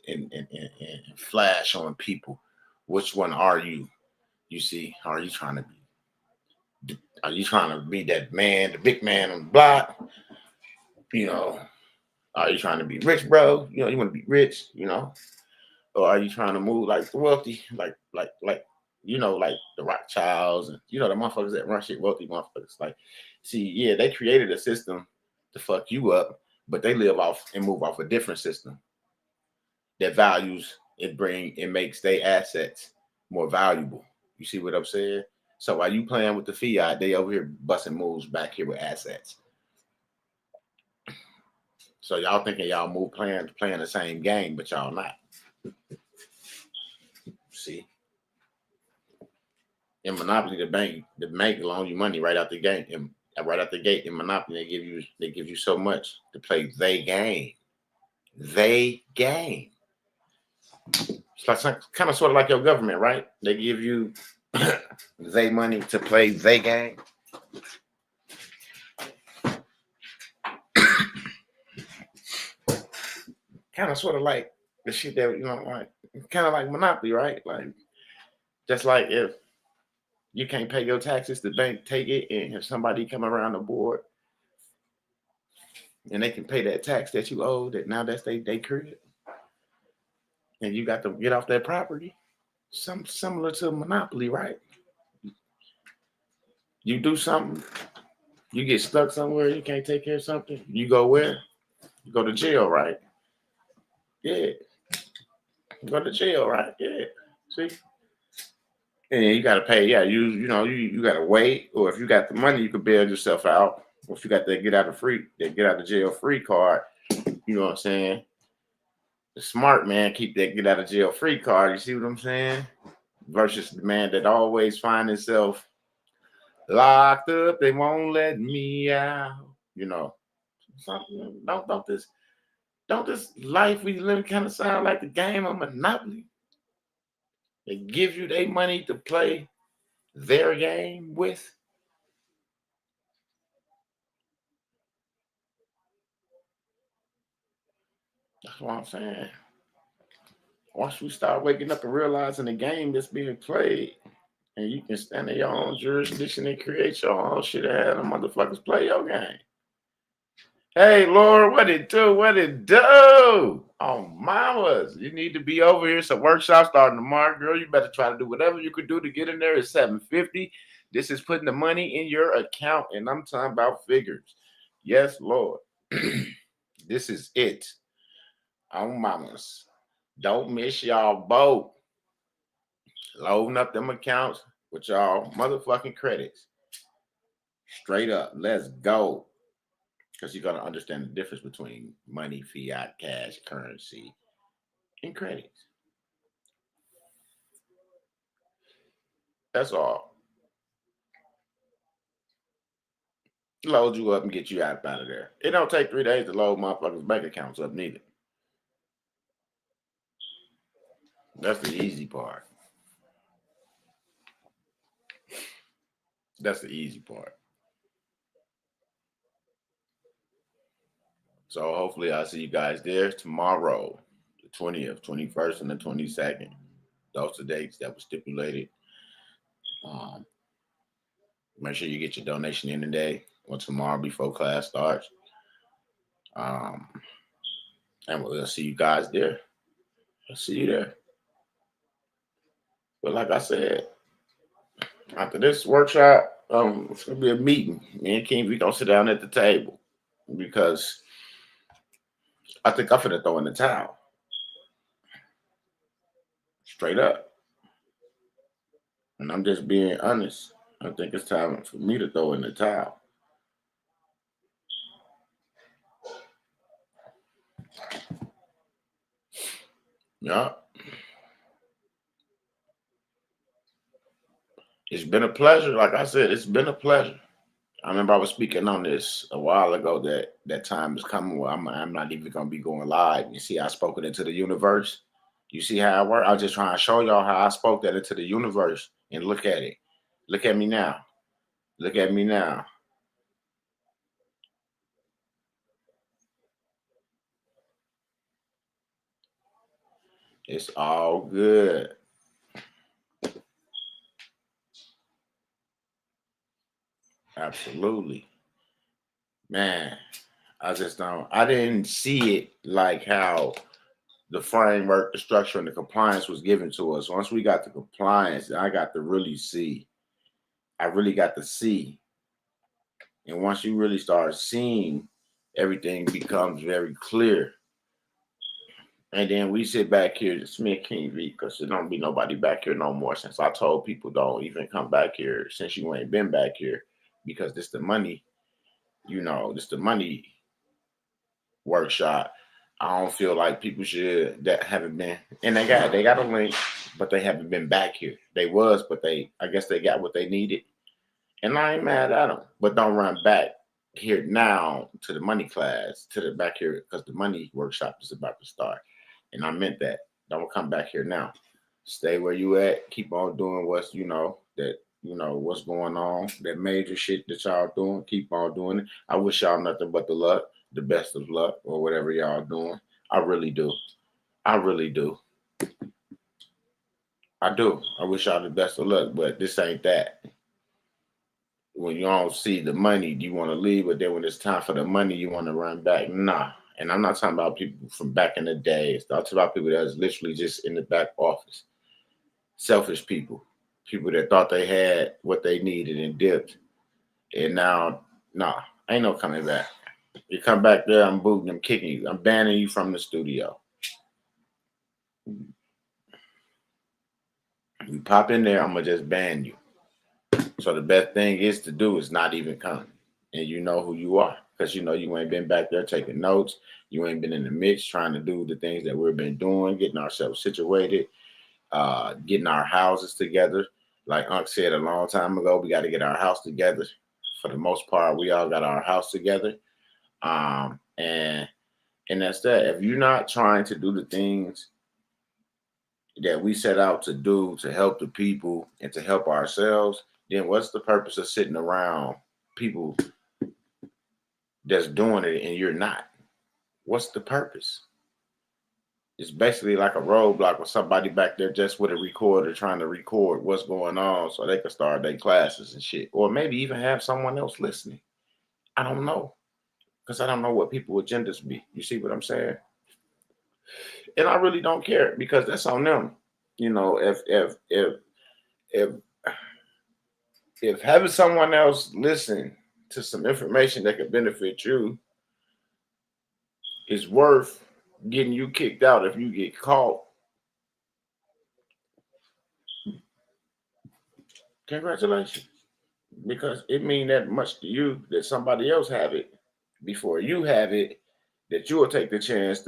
flash on people. Which one are you? You see, are you trying to be? Are you trying to be that man, the big man on the block? Are you trying to be rich, bro? You know, you want to be rich, you know, or are you trying to move like the wealthy, like you know, like the Rothschilds and you know the motherfuckers that run shit, wealthy motherfuckers. Like, see, yeah, they created a system to fuck you up, but they live off and move off a different system that values it makes their assets more valuable. You see what I'm saying? So while you playing with the fiat, they over here busting moves back here with assets. So y'all thinking y'all move playing the same game, but y'all not. See, in Monopoly, the bank loan you money right out the gate. And right out the gate in Monopoly, they give you so much to play they game. They game. It's like kind of sort of like your government, right? They give you they money to play they game. Kind of sort of like the shit that, you know, like kind of like Monopoly, right? Like just like if you can't pay your taxes, the bank take it, and if somebody come around the board and they can pay that tax that you owe, that now that's they crib, and you got to get off that property. Some similar to Monopoly, right? You do something, you get stuck somewhere, you can't take care of something, you go where? You go to jail, right? Yeah. Go to jail, right? Yeah. See? And you gotta pay. Yeah, you know, you gotta wait, or if you got the money, you can bail yourself out. Or if you got that get out of jail free card, you know what I'm saying? The smart man keep that get out of jail free card. You see what I'm saying? Versus the man that always find himself locked up. They won't let me out. You know, something. Don't this life we live kind of sound like the game of Monopoly? They give you their money to play their game with. That's what I'm saying. Once we start waking up and realizing the game that's being played, and you can stand in your own jurisdiction and create your own shit and have the motherfuckers play your game. Hey, Lord, what it do? What it do? Oh, mamas, you need to be over here. It's a workshop starting tomorrow, girl. You better try to do whatever you could do to get in there. It's $750. This is putting the money in your account, and I'm talking about figures. Yes, Lord. This is it. Oh, mamas, don't miss y'all boat. Loading up them accounts with y'all motherfucking credits. Straight up, let's go. Because you're going to understand the difference between money, fiat, cash, currency, and credit. That's all. Load you up and get you out of there. It don't take 3 days to load motherfuckers' bank accounts up neither. That's the easy part. That's the easy part. So hopefully I'll see you guys there tomorrow, the 20th, 21st, and the 22nd. Those are the dates that were stipulated. Make sure you get your donation in today or tomorrow before class starts. And we'll see you guys there. I'll see you there. But like I said, after this workshop, it's gonna be a meeting. Me and King, we gonna sit down at the table because I think I'm finna throw in the towel. Straight up. And I'm just being honest. I think it's time for me to throw in the towel. Yeah. It's been a pleasure. Like I said, it's been a pleasure. I remember I was speaking on this a while ago that time is coming where I'm not even going to be going live. You see, I spoke it into the universe. You see how it works? I was just trying to show y'all how I spoke that into the universe, and look at it. Look at me now. Look at me now. It's all good. Absolutely. Man, I just don't. I didn't see it like how the framework, the structure, and the compliance was given to us. Once we got the compliance, I got to really see. I really got to see. And once you really start seeing, everything becomes very clear. And then we sit back here, Smith King V, because there don't be nobody back here no more. Since I told people don't even come back here since you ain't been back here, because this the money, this the money workshop. I don't feel like people should that haven't been, and they got a link, but they haven't been back here. They was, but I guess they got what they needed, and I ain't mad at them. But don't run back here now to the money class, to the back here, because the money workshop is about to start, and I meant that. Don't come back here now. Stay where you at. Keep on doing what's what's going on. That major shit that y'all doing. Keep on doing it. I wish y'all nothing but the luck. The best of luck or whatever y'all doing. I really do. I really do. I do. I wish y'all the best of luck, but this ain't that. When you don't see the money, you want to leave, but then when it's time for the money, you want to run back. Nah. And I'm not talking about people from back in the days. I'm talking about people that was literally just in the back office. Selfish people. People that thought they had what they needed and dipped. And now, nah, ain't no coming back. You come back there, I'm booting, I'm kicking you. I'm banning you from the studio. You pop in there, I'm going to just ban you. So the best thing is to do is not even come. And you know who you are. Because you ain't been back there taking notes. You ain't been in the mix trying to do the things that we've been doing, getting ourselves situated, getting our houses together. Like Unc said a long time ago, we got to get our house together. For the most part, we all got our house together. And that's that. If you're not trying to do the things that we set out to do to help the people and to help ourselves, then what's the purpose of sitting around people that's doing it and you're not? What's the purpose? It's basically like a roadblock with somebody back there just with a recorder trying to record what's going on so they can start their classes and shit. Or maybe even have someone else listening. I don't know. Because I don't know what people's agendas be. You see what I'm saying? And I really don't care because that's on them. If having someone else listen to some information that could benefit you is worth getting you kicked out if you get caught, congratulations. Because it means that much to you that somebody else have it before you have it, that you will take the chance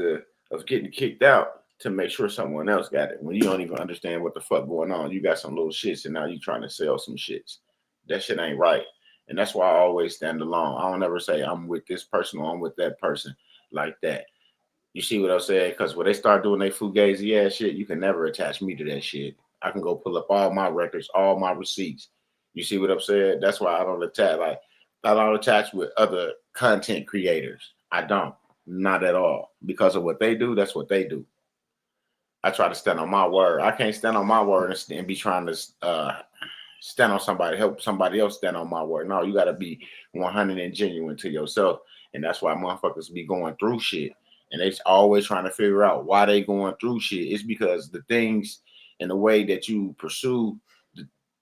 of getting kicked out to make sure someone else got it. When you don't even understand what the fuck going on, you got some little shits and now you trying to sell some shits. That shit ain't right. And that's why I always stand alone. I don't ever say I'm with this person or I'm with that person like that. You see what I'm saying? Because when they start doing their fugazi ass shit, you can never attach me to that shit. I can go pull up all my records, all my receipts. You see what I'm saying? That's why I don't attach with other content creators. I don't. Not at all. Because of what they do, that's what they do. I try to stand on my word. I can't stand on my word and be trying to stand on somebody, help somebody else stand on my word. No, you got to be 100 and genuine to yourself. And that's why motherfuckers be going through shit. And they always trying to figure out why they going through shit. It's because the things and the way that you pursue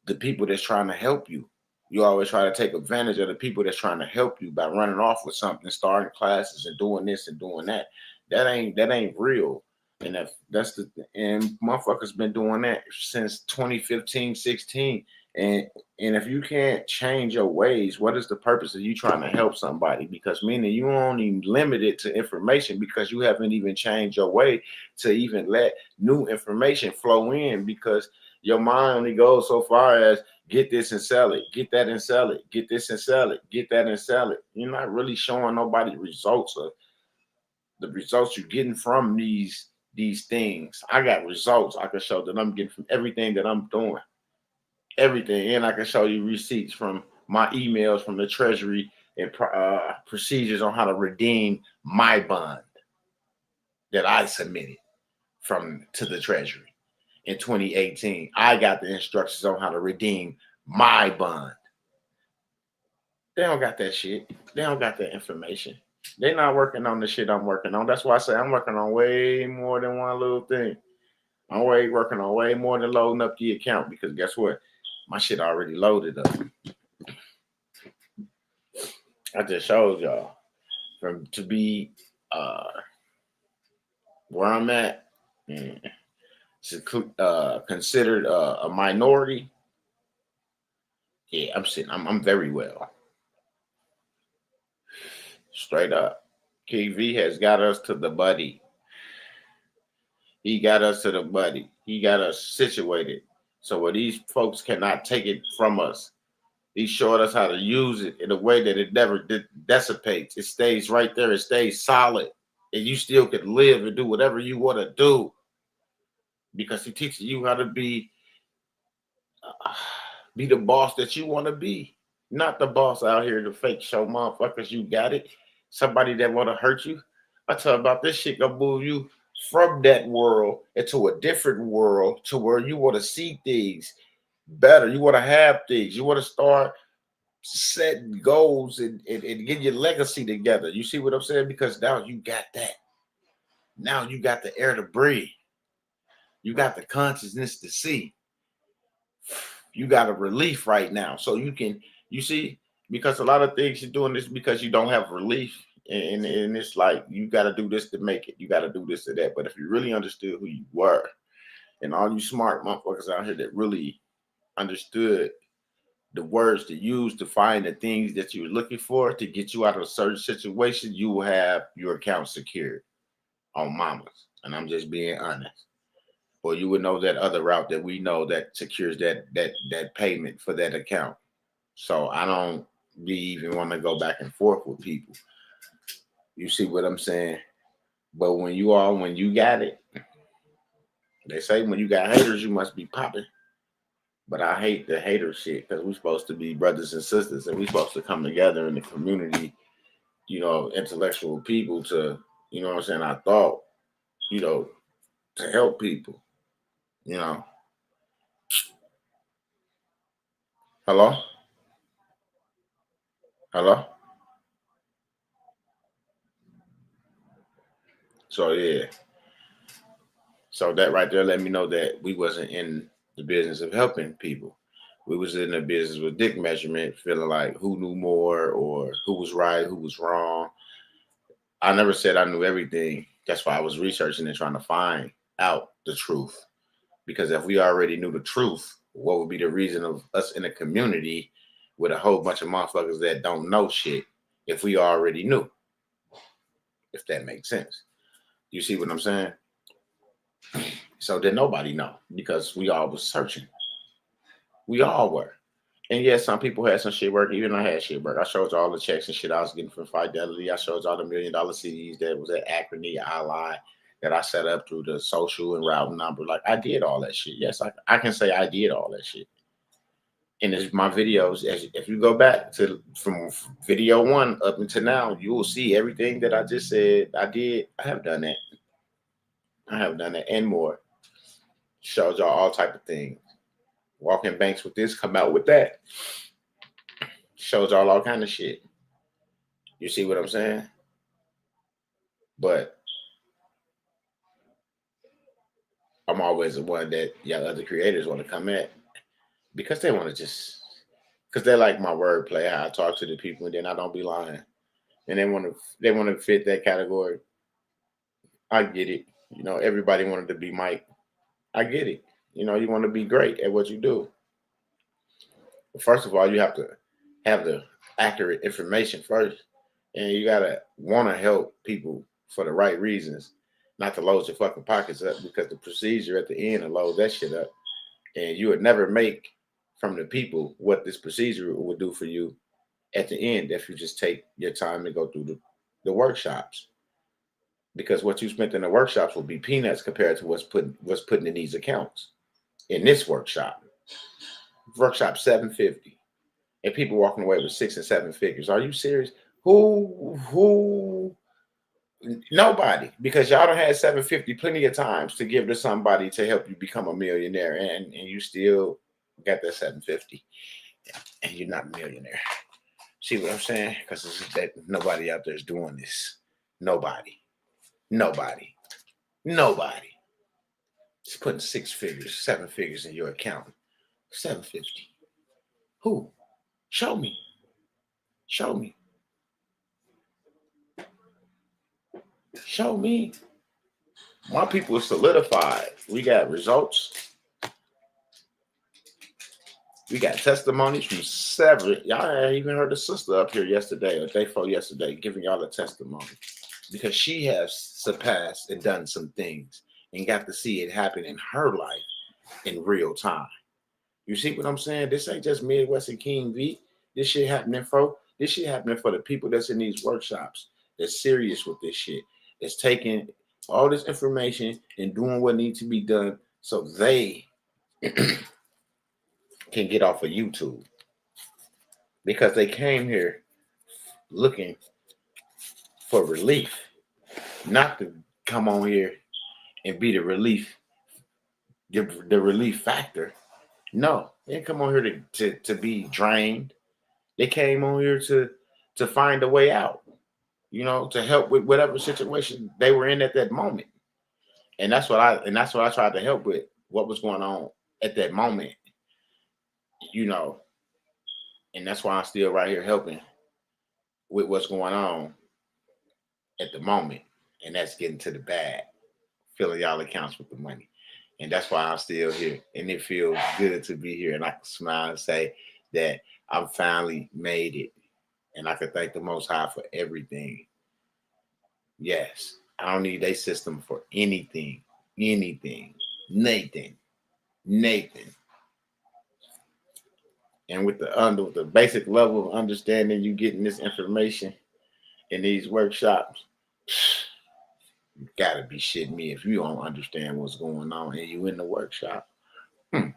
the people that's trying to help you. You always try to take advantage of the people that's trying to help you by running off with something, starting classes and doing this and doing that. That ain't real. And and motherfuckers been doing that since 2015, 16. And if you can't change your ways, what is the purpose of you trying to help somebody? Because meaning you only limited to information because you haven't even changed your way to even let new information flow in, because your mind only goes so far as get this and sell it, get that and sell it, get this and sell it, get that and sell it. You're not really showing nobody results of the results you're getting from these things. I got results I can show that I'm getting from everything that I'm doing. Everything. And I can show you receipts from my emails from the Treasury and procedures on how to redeem my bond that I submitted to the Treasury. In 2018, I got the instructions on how to redeem my bond. They don't got that shit. They don't got that information. They're not working on the shit I'm working on. That's why I say I'm working on way more than one little thing. I'm working on way more than loading up the account because guess what? My shit already loaded up. I just showed y'all to be where I'm at, considered a minority. Yeah, I'm very well. Straight up. KV has got us to the buddy. He got us to the buddy. He got us situated. So where these folks cannot take it from us. He showed us how to use it in a way that it never dissipates. It stays right there. It stays solid. And you still can live and do whatever you want to do. Because he teaches you how to be the boss that you want to be. Not the boss out here, the fake show motherfuckers. You got it. Somebody that want to hurt you. I tell you about this shit gonna move you from that world into a different world to where you want to see things better. You want to have things. You want to start setting goals and get your legacy together. You see what I'm saying? Because now you got that. Now you got the air to breathe. You got the consciousness to see. You got a relief right now. So you see, because a lot of things you're doing this because you don't have relief. And it's like, you got to do this to make it. You got to do this or that. But if you really understood who you were, and all you smart motherfuckers out here that really understood the words to use to find the things that you're looking for to get you out of a certain situation, you will have your account secured on mamas. And I'm just being honest. Or you would know that other route that we know that secures that payment for that account. So I don't even want to go back and forth with people. You see what I'm saying? But when you got it, they say when you got haters, you must be popping. But I hate the hater shit because we're supposed to be brothers and sisters and we're supposed to come together in the community, intellectual people to, you know what I'm saying? I thought, to help people, Hello? Hello? So yeah. So that right there let me know that we wasn't in the business of helping people. We was in the business with dick measurement, feeling like who knew more or who was right, who was wrong. I never said I knew everything. That's why I was researching and trying to find out the truth. Because if we already knew the truth, what would be the reason of us in a community with a whole bunch of motherfuckers that don't know shit if we already knew? If that makes sense. You see what I'm saying? So then nobody know because we all was searching. We all were. And yes, some people had some shit work. Even I had shit work. I showed you all the checks and shit I was getting from Fidelity. I showed you all the $1 million CDs that was at Acrony, Ally, that I set up through the social and routing number. Like I did all that shit. Yes, I can say I did all that shit. And it's my videos. If you go back to from video 1 up until now, you will see everything that I just said I did. I have done that. I have done that and more. Showed y'all all type of things. Walking banks with this, come out with that. Shows y'all all kind of shit. You see what I'm saying? But I'm always the one that y'all other creators want to come at because they want to because they like my wordplay, how I talk to the people, and then I don't be lying. And they want to fit that category. I get it. Everybody wanted to be Mike. I get it. You want to be great at what you do. But first of all, you have to have the accurate information first. And you got to want to help people for the right reasons, not to load your fucking pockets up because the procedure at the end will load that shit up. And you would never make from the people what this procedure would do for you at the end if you just take your time to go through the workshops. Because what you spent in the workshops will be peanuts compared to what's putting in these accounts. In this workshop $750, and people walking away with 6 and 7 figures. Are you serious? Who? Nobody, because y'all done had 750 plenty of times to give to somebody to help you become a millionaire, and you still got that 750, and you're not a millionaire. See what I'm saying? Because it's that nobody out there is doing this. Nobody. Nobody. Nobody. It's putting 6 figures, 7 figures in your account. 750. Who? Show me. Show me. Show me. My people are solidified. We got results. We got testimonies from several. Y'all ain't even heard the sister up here yesterday or day before yesterday giving y'all a testimony because she has surpassed and done some things and got to see it happen in her life in real time. You see what I'm saying? This ain't just Midwest and King V. This shit happening for the people that's in these workshops that's serious with this shit. That's taking all this information and doing what needs to be done so they can get off of YouTube. Because they came here looking for relief, not to come on here and be the relief factor. No, they didn't come on here to be drained. They came on here to find a way out, you know, to help with whatever situation they were in at that moment. And that's what I tried to help with, what was going on at that moment, you know. And that's why I'm still right here helping with what's going on at the moment. And that's getting to the bag, filling y'all accounts with the money. And that's why I'm still here. And it feels good to be here. And I can smile and say that I've finally made it. And I can thank the Most High for everything. Yes, I don't need a system for anything. Nathan. And with the basic level of understanding you getting this information in these workshops, you gotta be shitting me if you don't understand what's going on and you in the workshop. And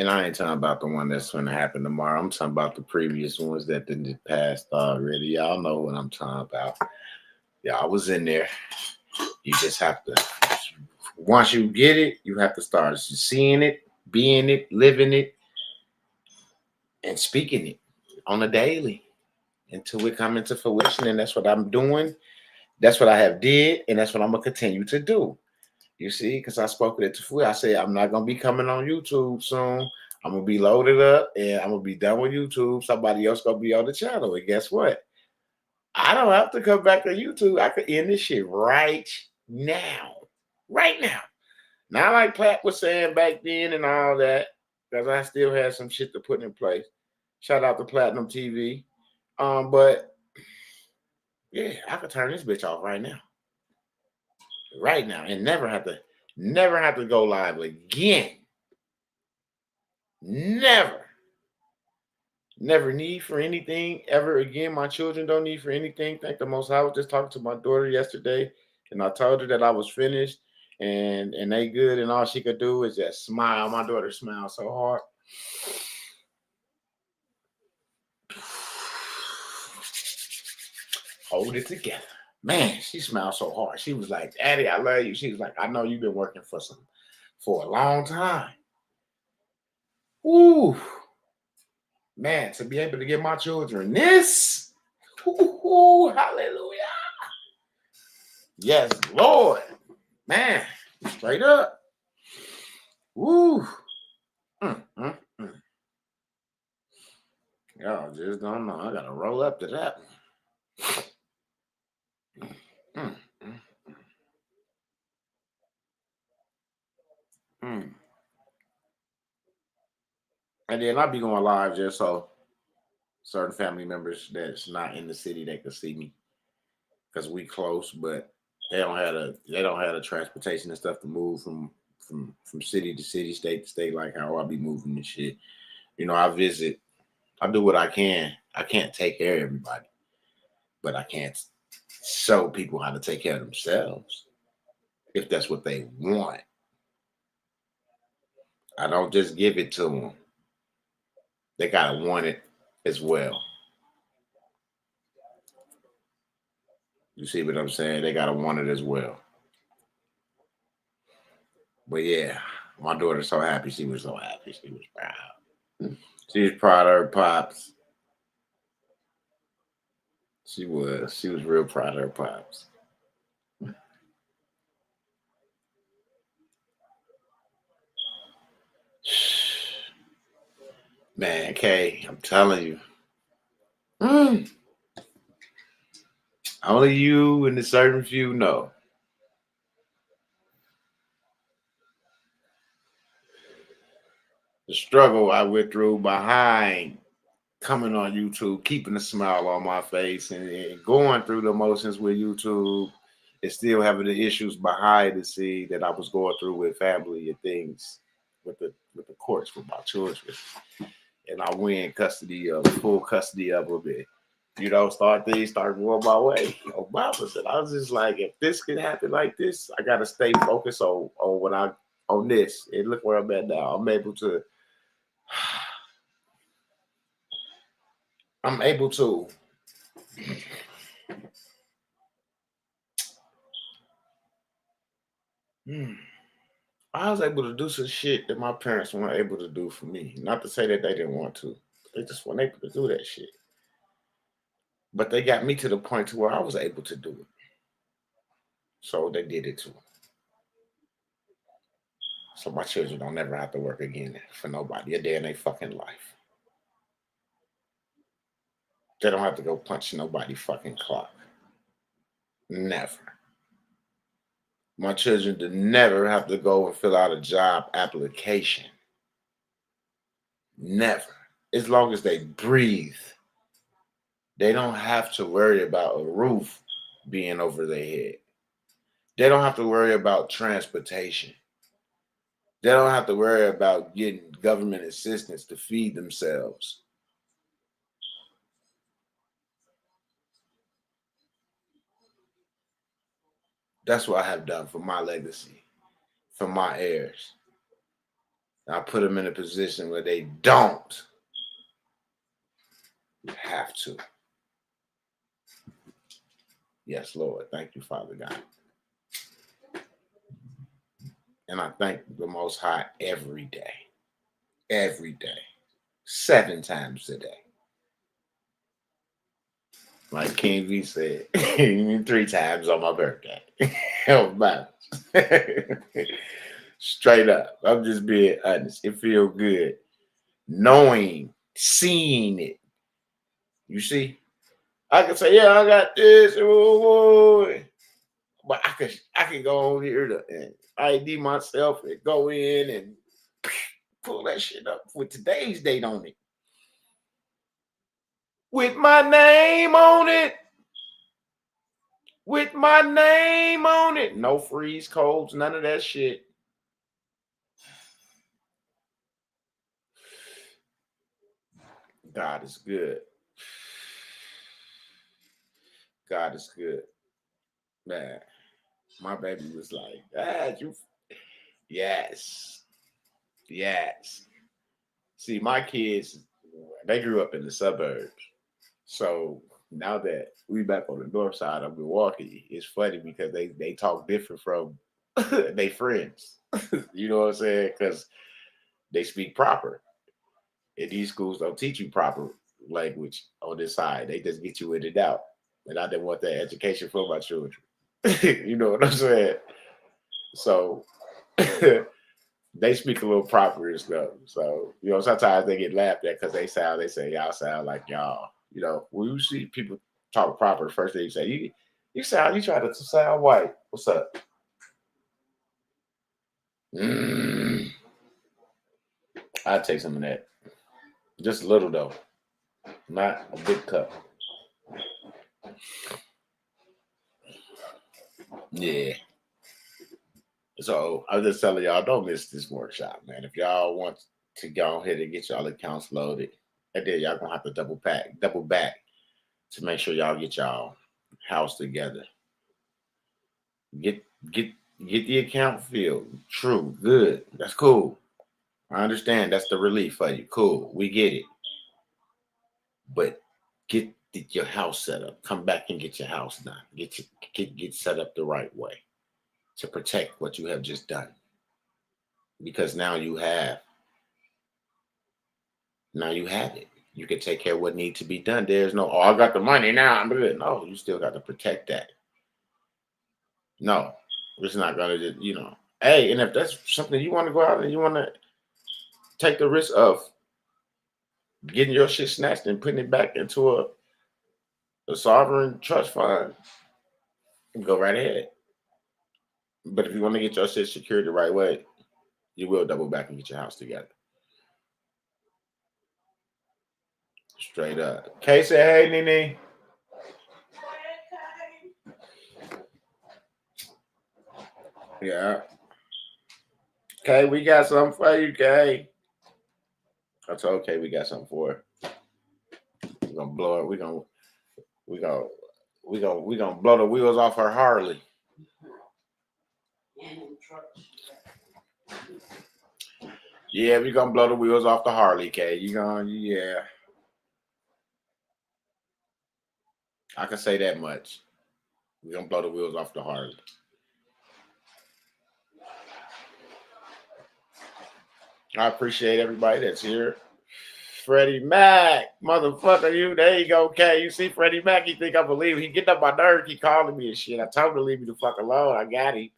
I ain't talking about the one that's going to happen tomorrow. I'm talking about the previous ones that didn't passed already. Y'all know what I'm talking about. Y'all was in there. You just have to, once you get it, you have to start seeing it, being it, living it, and speaking it on a daily until it come into fruition. And that's what I'm doing. That's what I have did, and that's what I'm going to continue to do. You see, because I spoke it to Fui. I said, I'm not going to be coming on YouTube soon. I'm going to be loaded up, and I'm going to be done with YouTube. Somebody else going to be on the channel. And guess what? I don't have to come back to YouTube. I could end this shit right now. Right now. Not like Platt was saying back then and all that, because I still had some shit to put in place. Shout out to Platinum TV. But, yeah, I could turn this bitch off right now. Right now, and never have to go live again. Never need for anything ever again. My children don't need for anything. Thank the Most High. I was just talking to my daughter yesterday, and I told her that I was finished and they good, and all she could do is just smile. My daughter smiled so hard. Hold it together. Man, she smiled so hard. She was like, Daddy, I love you. She was like, I know you've been working for a long time. Ooh. Man, to be able to give my children this. Ooh, hallelujah. Yes, Lord. Man, straight up. Ooh. Y'all just don't know. I got to roll up to that one. And then I'll be going live just so certain family members that's not in the city, they can see me, because we close, but they don't have the transportation and stuff to move from city to city, state to state, like how I'll be moving and shit. You know, I visit, I do what I can. I can't take care of everybody, but I can't show people how to take care of themselves if that's what they want. I don't just give it to them. They gotta want it as well. You see what I'm saying? They gotta want it as well. But yeah, my daughter's so happy. She was so happy. She was proud. She's proud of her pops. She was. She was real proud of her pops. Man, Kay, I'm telling you. Only you and the certain few know. The struggle I went through behind coming on YouTube, keeping a smile on my face, and going through the motions with YouTube, and still having the issues behind the scene that I was going through with family and things with the courts with my children. And I win full custody of them. Start going my way. Obama said, I was just like, if this can happen like this, I gotta stay focused on this. And look where I'm at now. I'm able to I was able to do some shit that my parents weren't able to do for me. Not to say that they didn't want to. They just weren't able to do that shit. But they got me to the point to where I was able to do it. So they did it too. So my children don't never have to work again for nobody a day in their fucking life. They don't have to go punch nobody fucking clock. Never. My children did never have to go and fill out a job application. Never. As long as they breathe. They don't have to worry about a roof being over their head. They don't have to worry about transportation. They don't have to worry about getting government assistance to feed themselves. That's what I have done for my legacy, for my heirs. I put them in a position where they don't have to. Yes, Lord. Thank you, Father God. And I thank the Most High every day. Every day. 7 times a day. Like King V said, 3 times on my birthday. Straight up. I'm just being honest. It feels good. Knowing, seeing it. You see? I can say, yeah, I got this. But I can go on here and ID myself and go in and pull that shit up with today's date on it. With my name on it. With my name on it. No freeze codes, none of that shit. God is good. God is good. Man, my baby was like, yes. See, my kids, they grew up in the suburbs. So now that we back on the north side of Milwaukee, it's funny because they talk different from their friends. You know what I'm saying? Because they speak proper. And these schools don't teach you proper language on this side. They just get you in and out. And I didn't want that education for my children. You know what I'm saying? So they speak a little proper and stuff. So, sometimes they get laughed at because they say, y'all sound like y'all. When you see people talk proper, the first thing you say, you try to sound white. What's up? I'll take some of that. Just a little though. Not a big cup. Yeah. So I'm just telling y'all, don't miss this workshop, man. If y'all want to go ahead and get y'all accounts loaded, and then y'all gonna have to double back to make sure y'all get y'all house together. Get the account filled. True, good. That's cool. I understand that's the relief for you. Cool, we get it. But get your house set up. Come back and get your house done. Get set up the right way to protect what you have just done. Because now you have Now you have it. You can take care of what needs to be done. There's no, oh, I got the money now, I'm good. No, you still got to protect that. No, it's not gonna just, Hey, and if that's something you want to go out and you want to take the risk of getting your shit snatched and putting it back into a sovereign trust fund, go right ahead. But if you want to get your shit secured the right way, you will double back and get your house together. Straight up. Kay said, hey, Nene. Yeah. Kay, we got something for you, Kay. I told Kay we got something for her. We're gonna blow it. We're gonna blow the wheels off her Harley. Yeah, we're gonna blow the wheels off the Harley, Kay. Yeah. I can say that much. We're gonna blow the wheels off the Harley. I appreciate everybody that's here. Freddie Mac, motherfucker, you there you go, Kay. You see Freddie Mac, you think I believe him. He getting up my nerves, he calling me and shit. I told him to leave me the fuck alone. I got him.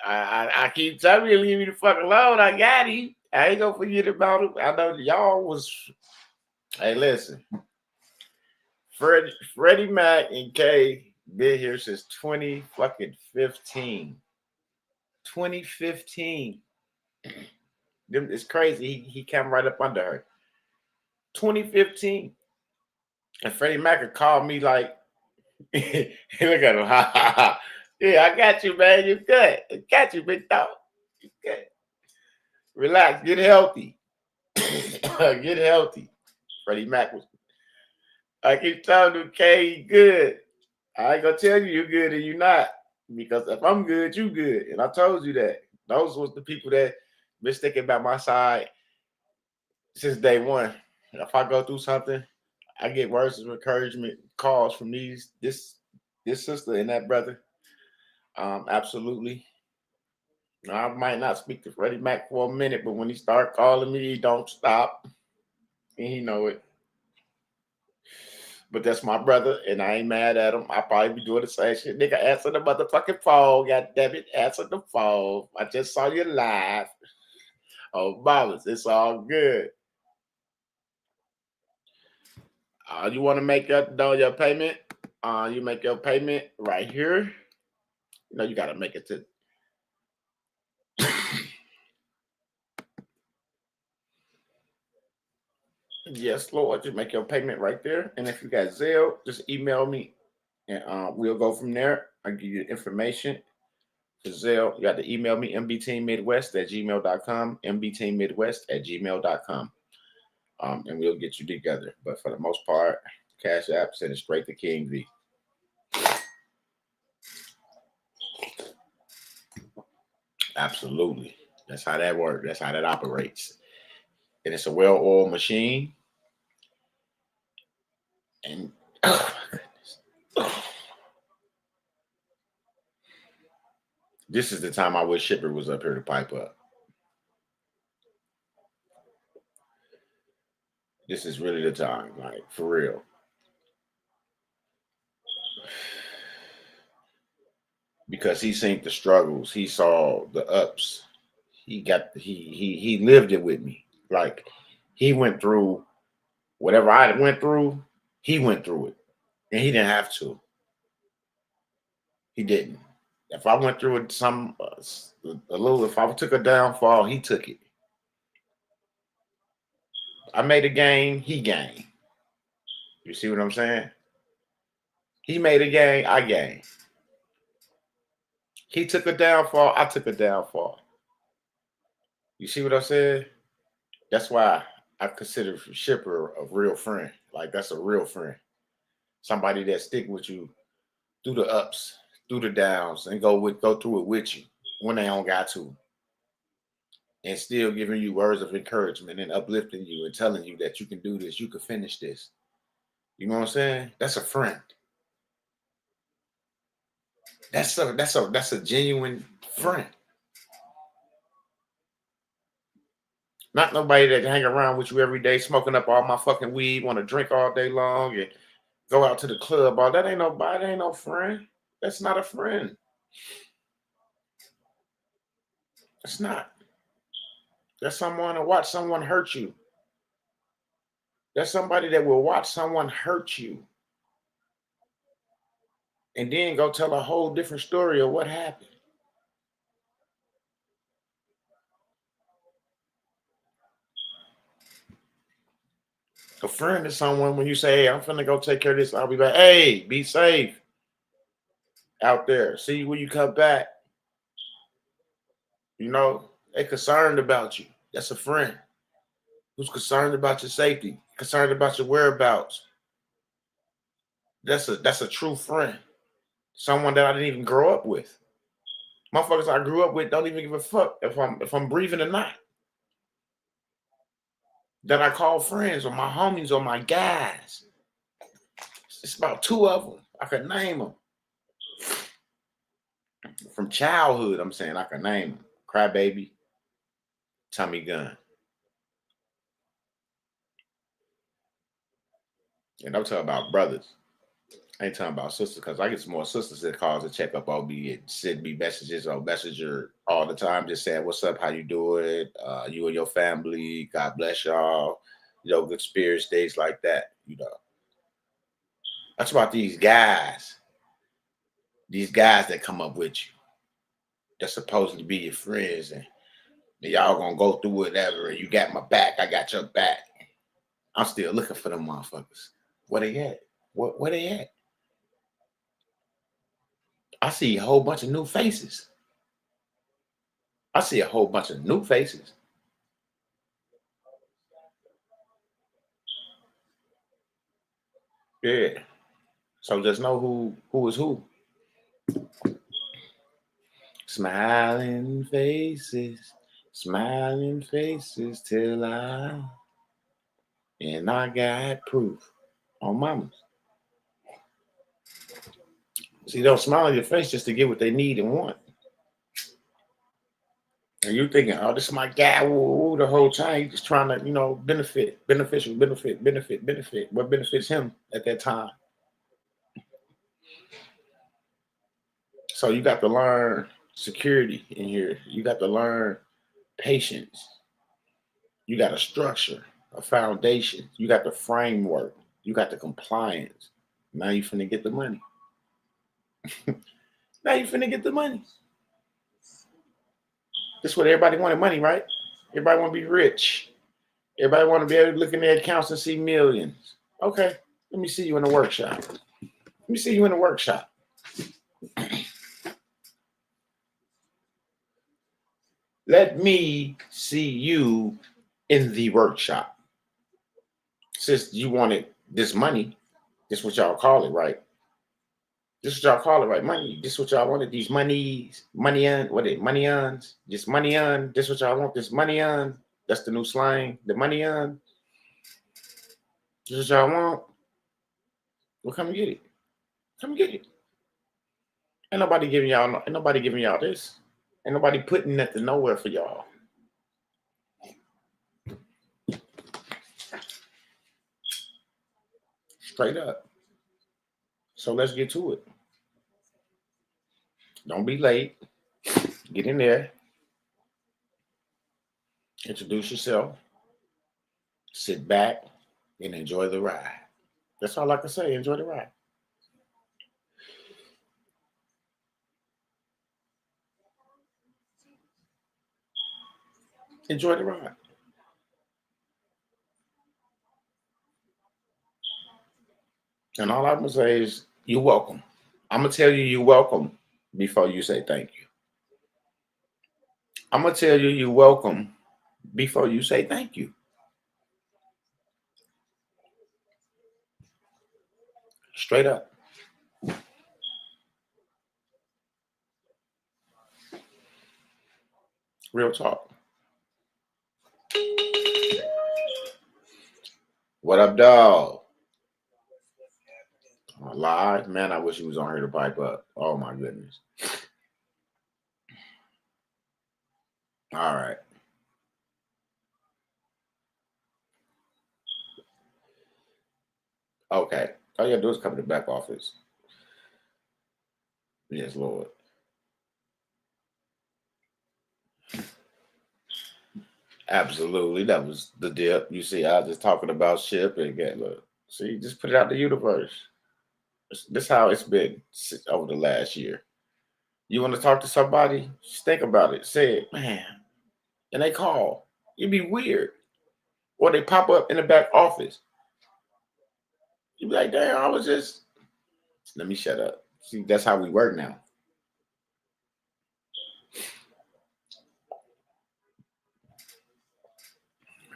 I keep telling you to leave me the fuck alone. I got him. I ain't gonna forget about him. I know y'all was. Hey, listen. Freddie Mac and Kay been here since 2015. 2015. It's crazy. He came right up under her. 2015. And Freddie Mac could call me like, look at him. Ha, ha, ha. Yeah, I got you, man. You good. I got you, big dog. You good. Relax. Get healthy. Get healthy. Freddie Mac was. I keep telling him, Kay, you good. I ain't gonna tell you you're good and you're not. Because if I'm good, you good. And I told you that. Those was the people that been sticking by my side since day one. If I go through something, I get words of encouragement calls from this sister and that brother. Absolutely. I might not speak to Freddie Mac for a minute, but when he start calling me, he don't stop. And he know it. But that's my brother, and I ain't mad at him. I probably be doing the same shit. Nigga, answer the motherfucking phone. God damn it, answer the phone. I just saw you live. Oh, mamas, it's all good. You want to make your payment? You make your payment right here. You got to make it to. Yes, Lord, just make your payment right there. And if you got Zelle, just email me, and we'll go from there. I'll give you information. For Zelle, you got to email me, mbteammidwest@gmail.com, mbteammidwest@gmail.com. And we'll get you together. But for the most part, Cash App, send it straight to King V. Absolutely. That's how that works. That's how that operates. And it's a well-oiled machine. And oh my goodness. This is the time I wish Shipper was up here to pipe up. This is really the time, like, for real. Because he seen the struggles, he saw the ups. He lived it with me. Like, he went through whatever I went through, he went through it. And he didn't have to. He didn't. If I went through it if I took a downfall, he took it. I made a gain, he gained. You see what I'm saying? He made a gain, I gained. He took a downfall, I took a downfall. You see what I said? That's why I consider Shipper a real friend. Like, that's a real friend. Somebody that stick with you through the ups, through the downs, and go through it with you when they don't got to. And still giving you words of encouragement and uplifting you and telling you that you can do this, you can finish this. You know what I'm saying? That's a friend. That's a genuine friend. Not nobody that hang around with you every day, smoking up all my fucking weed, want to drink all day long and go out to the club. All that ain't nobody, that ain't no friend. That's not a friend. It's not. That's someone to watch someone hurt you. That's somebody that will watch someone hurt you and then go tell a whole different story of what happened. A friend is someone when you say, hey, I'm finna go take care of this, I'll be like, hey, be safe out there. See when you come back. You know, they concerned about you. That's a friend who's concerned about your safety, concerned about your whereabouts. That's a true friend. Someone that I didn't even grow up with. Motherfuckers I grew up with don't even give a fuck if I'm breathing or not. That I call friends or my homies or my guys. It's about 2 of them. I could name them. From childhood, I'm saying I could name them. Crybaby, Tommy Gunn. And I'm talking about brothers. I ain't talking about sisters because I get some more sisters that calls to check up on me and send me messages on Messenger all the time, just saying, what's up, how you doing? You and your family, God bless y'all. You know, good spirits, days like that, you know. That's about these guys that come up with you. They're supposed to be your friends and y'all gonna go through whatever and you got my back, I got your back. I'm still looking for them motherfuckers. Where they at? Where they at? I see a whole bunch of new faces. Yeah. So just know who is who. Smiling faces till I got proof on mamas. See, don't smile on your face just to get what they need and want. And you thinking, oh, this is my guy, woo, the whole time. He's just trying to, you know, benefit. What benefits him at that time? So you got to learn security in here. You got to learn patience. You got a structure, a foundation. You got the framework. You got the compliance. Now you finna get the money. This is what everybody wanted, money, right? Everybody want to be rich. Everybody want to be able to look in their accounts and see millions. Okay, let me see you in the workshop. Let me see you in the workshop. Since you wanted this money, this is what y'all call it, right? Money. This is what y'all wanted. These monies, money on, money ons? Just money on. This is what y'all want. This money on. That's the new slang. The money on. This is what y'all want. Well, come and get it. Ain't nobody giving y'all this. Ain't nobody putting nothing nowhere for y'all. Straight up. So let's get to it. Don't be late. Get in there. Introduce yourself. Sit back and enjoy the ride. That's all I can say. Enjoy the ride. Enjoy the ride. And all I'm going to say is, you're welcome. I'm going to tell you you're welcome before you say thank you. I'm going to tell you you're welcome before you say thank you. Straight up. Real talk. What up, dog? Live? Man, I wish he was on here to pipe up. Oh, my goodness. All right. Okay. All you gotta do is come to the back office. Yes, Lord. Absolutely. That was the dip. You see, I was just talking about ship and get look. See, just put it out the universe. This how it's been over the last year. You want to talk to somebody? Just think about it. Say it, man. And they call. It'd be weird. Or they pop up in the back office. You'd be like, damn, I was just. Let me shut up. See, that's how we work now.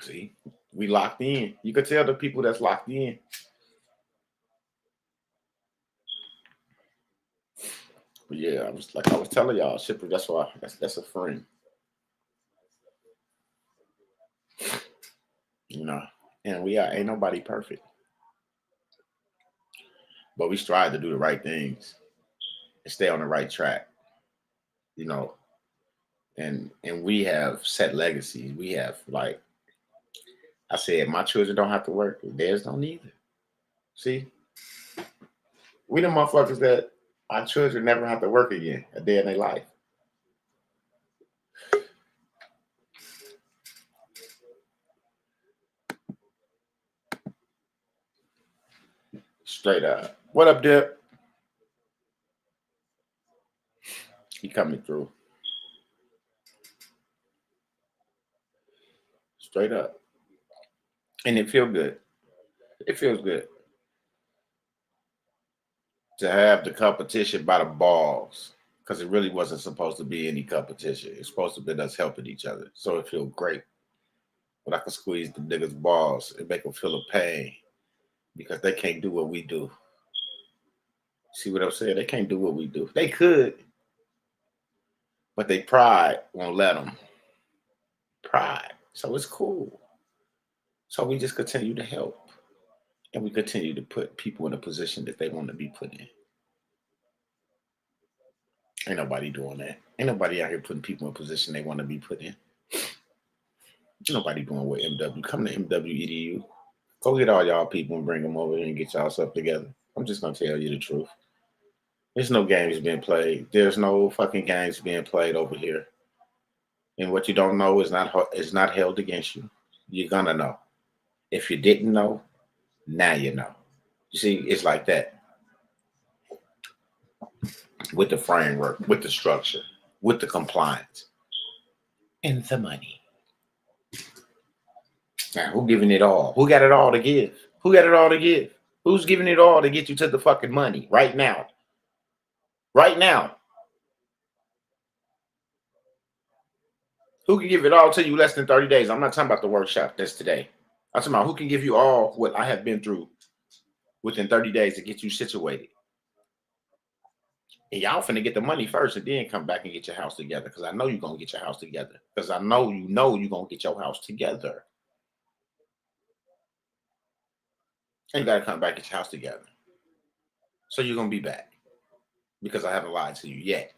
See, we locked in. You could tell the people that's locked in. But yeah, I was telling y'all, shipper. That's why that's a friend. You know, and we are ain't nobody perfect, but we strive to do the right things and stay on the right track. You know, and we have set legacies. We have like I said, my children don't have to work. Theirs don't either. See, we the motherfuckers that our children never have to work again a day in their life. Straight up. What up, Dip? He coming through. Straight up. And it feels good. It feels good to have the competition by the balls because it really wasn't supposed to be any competition. It's supposed to be us helping each other. So it feels great. But I can squeeze the niggas' balls and make them feel the pain because they can't do what we do. See what I'm saying? They can't do what we do. They could, but they pride won't let them. Pride. So it's cool. So we just continue to help. And we continue to put people in a position that they want to be put in. Ain't nobody doing that. Ain't nobody out here putting people in a position they want to be put in. Ain't nobody doing what MW. Come to MWEDU. Go get all y'all people and bring them over here and get y'all stuff together. I'm just going to tell you the truth. There's no games being played. There's no fucking games being played over here. And what you don't know is not held against you. You're going to know. If you didn't know, now you know. You see, it's like that. With the framework, with the structure, with the compliance, and the money. Now, who giving it all? Who got it all to give? Who got it all to give? Who's giving it all to get you to the fucking money right now? Right now. Who can give it all to you less than 30 days? I'm not talking about the workshop that's today. I'm talking about who can give you all what I have been through within 30 days to get you situated. And y'all finna get the money first and then come back and get your house together. Because I know you're going to get your house together. Because I know you're going to get your house together. And you got to come back and get your house together. So you're going to be back. Because I haven't lied to you yet.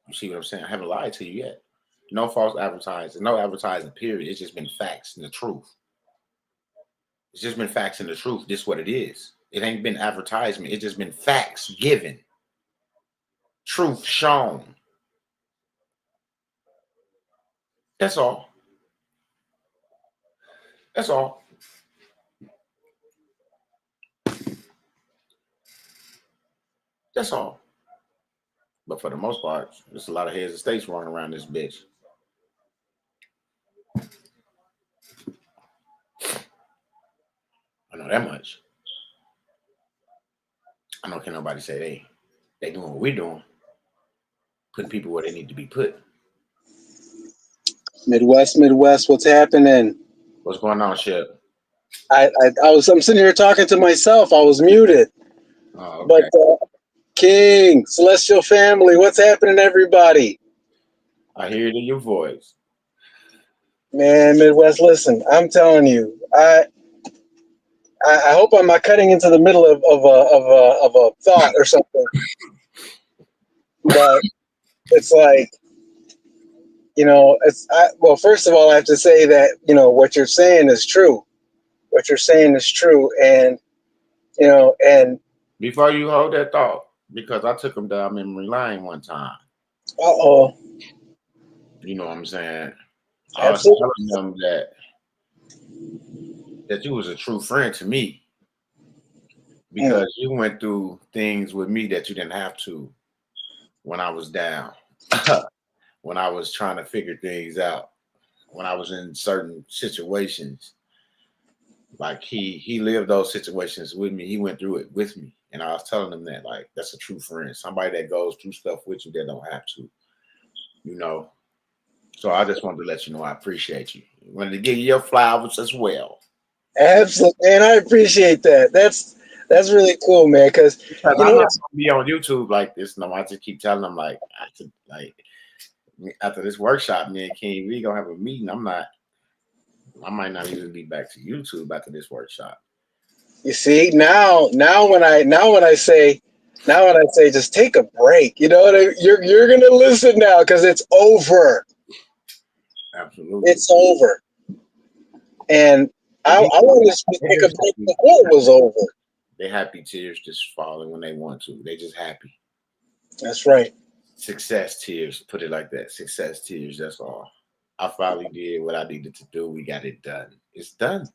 You see what I'm saying? I haven't lied to you yet. No false advertising. No advertising, period. It's just been facts and the truth. It's just been facts and the truth. This is what it is. It ain't been advertisement. It's just been facts given. Truth shown. That's all. That's all. That's all. But for the most part, there's a lot of heads of states running around this bitch. I know that much. I don't care nobody say they doing what we're doing. Putting people where they need to be put. Midwest, what's happening? What's going on, Shep? I'm sitting here talking to myself. I was muted. Oh, okay. But King, Celestial Family, what's happening, everybody? I hear it in your voice. Man, Midwest, listen, I'm telling you, I hope I'm not cutting into the middle of a thought or something. But it's like, well, first of all, I have to say that, what you're saying is true. What you're saying is true. And You know, and Before you hold that thought, because I took him down memory lane one time. uh-oh. You know what I'm saying? I was Absolutely. telling them that you was a true friend to me because you went through things with me that you didn't have to when I was down, when I was trying to figure things out, when I was in certain situations. Like he lived those situations with me. He went through it with me. And I was telling him that like that's a true friend, somebody that goes through stuff with you that don't have to, you know. So I just wanted to let you know I appreciate you. Wanted to give you your flowers as well. Absolutely, man. I appreciate that. That's really cool, man. Because Because you I'm know, not gonna be on YouTube like this. No, I just keep telling them like after this workshop, me and King we gonna have a meeting. I might not even be back to YouTube after this workshop. you see now when I say just take a break. You know what you're gonna listen now because it's over. Absolutely. It's over. And I wanted to take a break before it was over. They happy tears just falling when they want to. They just happy. That's right. Success tears. Put it like that. Success tears. That's all. I finally did what I needed to do. We got it done. It's done.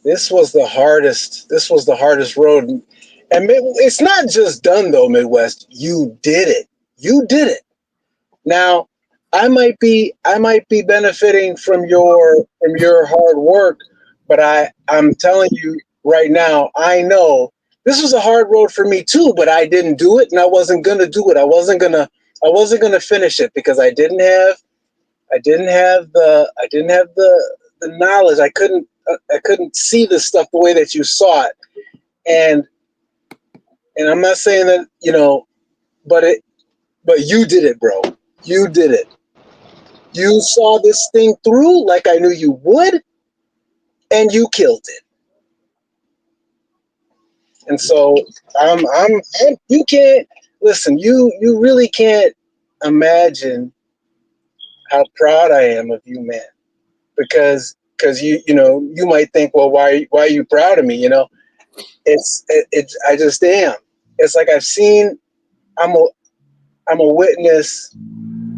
This was the hardest. This was the hardest road, and it's not just done though. Midwest, you did it. You did it. Now, I might be benefiting from your hard work, but I'm telling you right now, I know this was a hard road for me too, but I didn't do it and I wasn't going to do it. I wasn't going to finish it because I didn't have the knowledge. I couldn't see the stuff the way that you saw it. And I'm not saying that, you know, but you did it, bro. You did it. You saw this thing through like I knew you would, and you killed it. And so you can't listen. You really can't imagine how proud I am of you, man. Because you know you might think, well, why are you proud of me? You know, it's I just am. It's like I'm a witness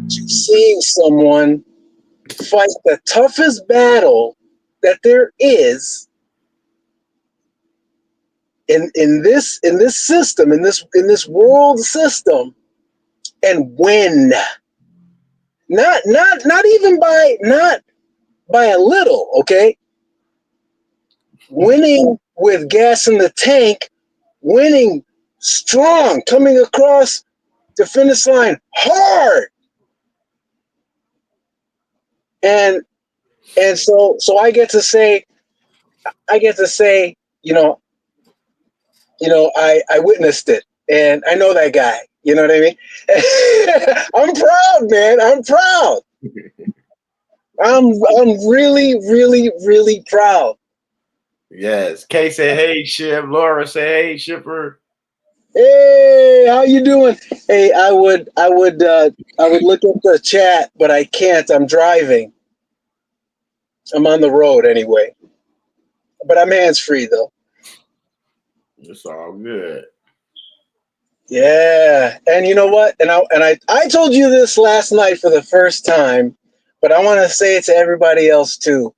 to seeing someone fight the toughest battle that there is in this system, in this world system, and win. Not even by a little, okay? Winning with gas in the tank, winning strong, coming across the finish line hard. And so I get to say, I witnessed it, and I know that guy. You know what I mean? I'm proud, man. I'm proud. I'm really, really, really proud. Yes. Kay said, hey, Ship. Laura said, hey, Shipper. Hey, how you doing? Hey, I would look at the chat, but I can't. I'm driving. I'm on the road anyway. But I'm hands free though. It's all good. Yeah. And you know what? And I told you this last night for the first time, but I want to say it to everybody else too.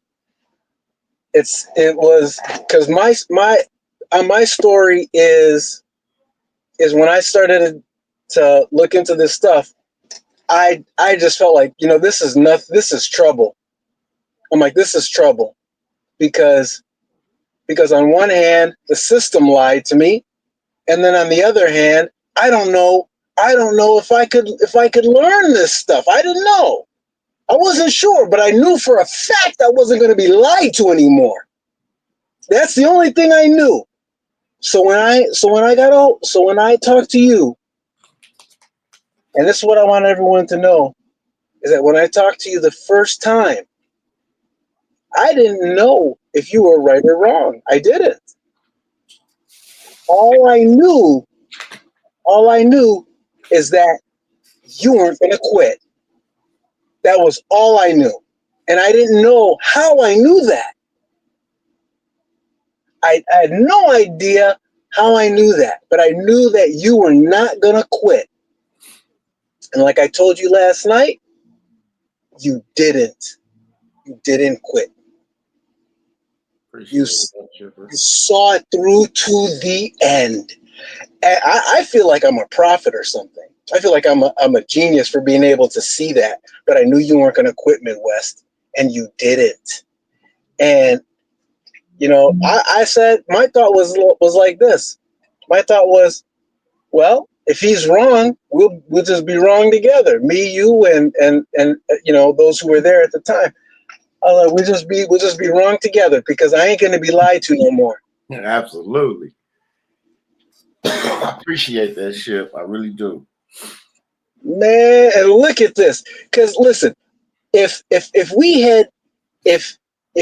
It was because my story is when I started to look into this stuff, I just felt like, you know, this is nothing. This is trouble. I'm like, this is trouble because on one hand, the system lied to me, and then on the other hand, I don't know if I could learn this stuff. I didn't know. I wasn't sure, but I knew for a fact I wasn't going to be lied to anymore. That's the only thing I knew. So when I talked to you, and this is what I want everyone to know, is that when I talked to you the first time, I didn't know if you were right or wrong. I didn't. All I knew is that you weren't going to quit. That was all I knew. And I didn't know how I knew that. I had no idea how I knew that, but I knew that you were not gonna quit. And like I told you last night, you didn't. You didn't quit. You saw it through to the end. And I feel like I'm a prophet or something. I feel like I'm a genius for being able to see that. But I knew you weren't going to quit Midwest, and you didn't. And I said my thought was like this. My thought was, well, if he's wrong, we'll just be wrong together. Me, you, and those who were there at the time. We'll just be wrong together because I ain't gonna be lied to no more. Yeah, absolutely. I appreciate that shit. I really do. Man, and look at this. Because listen, if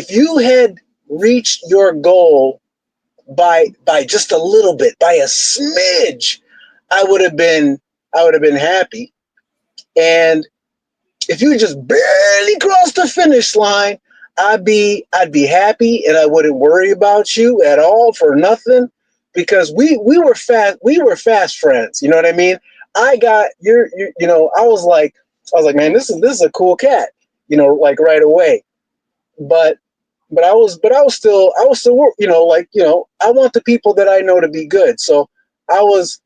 you had reached your goal by just a little bit, by a smidge, I would have been happy. And if you just barely crossed the finish line, I'd be happy, and I wouldn't worry about you at all for nothing, because we were fast friends. You know what I mean? I got I was like, man, this is a cool cat, like right away. But I was still I want the people that I know to be good. So I was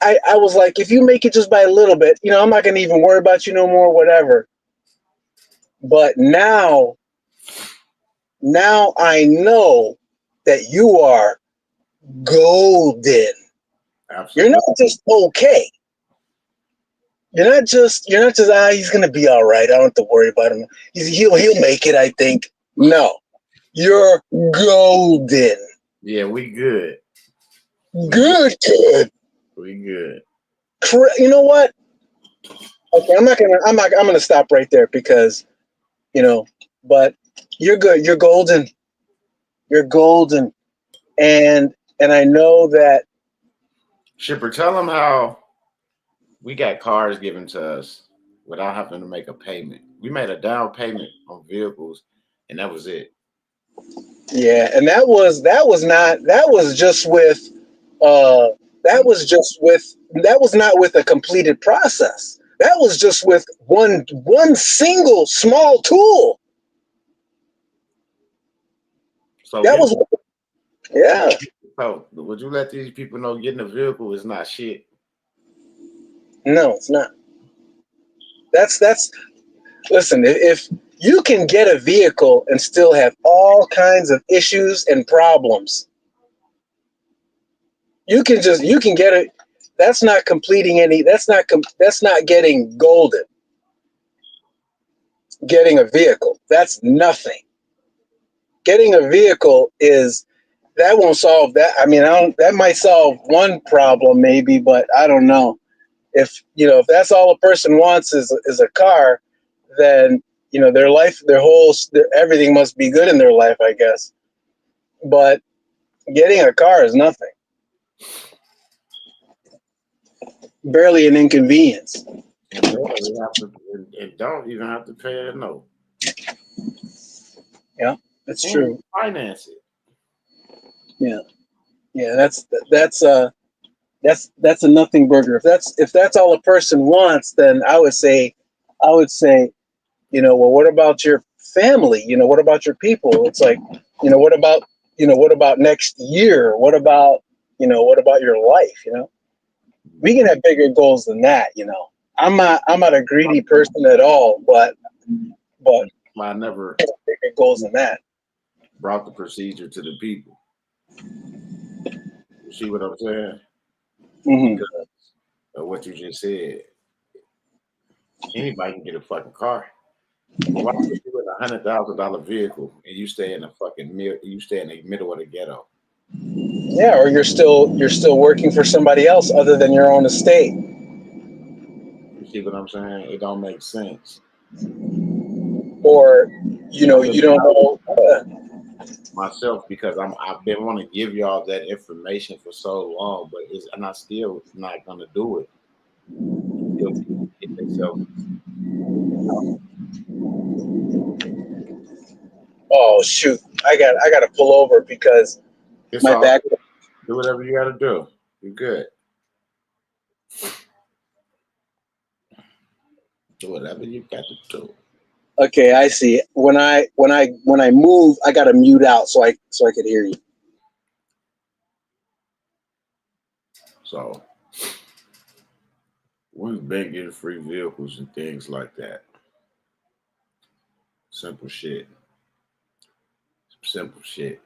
like, if you make it just by a little bit, I'm not going to even worry about you no more, whatever. But now I know that you are golden. Absolutely. You're not just okay. You're not just he's going to be all right. I don't have to worry about him. He'll make it, I think. No. You're golden. Yeah, we good. Good. We good. You know what? Okay, I'm gonna stop right there because, but you're good. You're golden. You're golden, and I know that. Shipper, tell them how we got cars given to us without having to make a payment. We made a down payment on vehicles, and that was it. Yeah, and that was not with a completed process. That was just with one single small tool. So that was, yeah. So would you let these people know getting a vehicle is not shit? No, it's not. That's listen, if you can get a vehicle and still have all kinds of issues and problems, you can get it. That's not completing any. That's not getting golden. Getting a vehicle, that's nothing. Getting a vehicle that won't solve that. I mean, that might solve one problem maybe, but I don't know. If that's all a person wants is a car, then their life, everything must be good in their life, I guess. But getting a car is nothing. Barely an inconvenience. And don't even have to pay a note. Yeah, that's true. Finance it. Yeah. That's a nothing burger. If that's all a person wants, then I would say, well, what about your family? What about your people? It's like, what about next year? What about your life? We can have bigger goals than that. I'm not a greedy person at all, but I never bigger goals than that. Brought the procedure to the people. You see what I'm saying? Mm-hmm. Because of what you just said. Anybody can get a fucking car. But why would you in a $100,000 vehicle and you stay in the middle of the ghetto? Yeah, or you're still working for somebody else other than your own estate. You see what I'm saying? It don't make sense. Or you don't know myself, because I've been wanting to give y'all that information for so long, but I'm not still not gonna do it. Get themselves. Oh shoot! I got to pull over because It's my all back. do whatever you gotta do. You're good. Do whatever you got to do. Okay, I see. When I move, I got to mute out so I could hear you. So we've been getting free vehicles and things like that. Simple shit. Simple shit.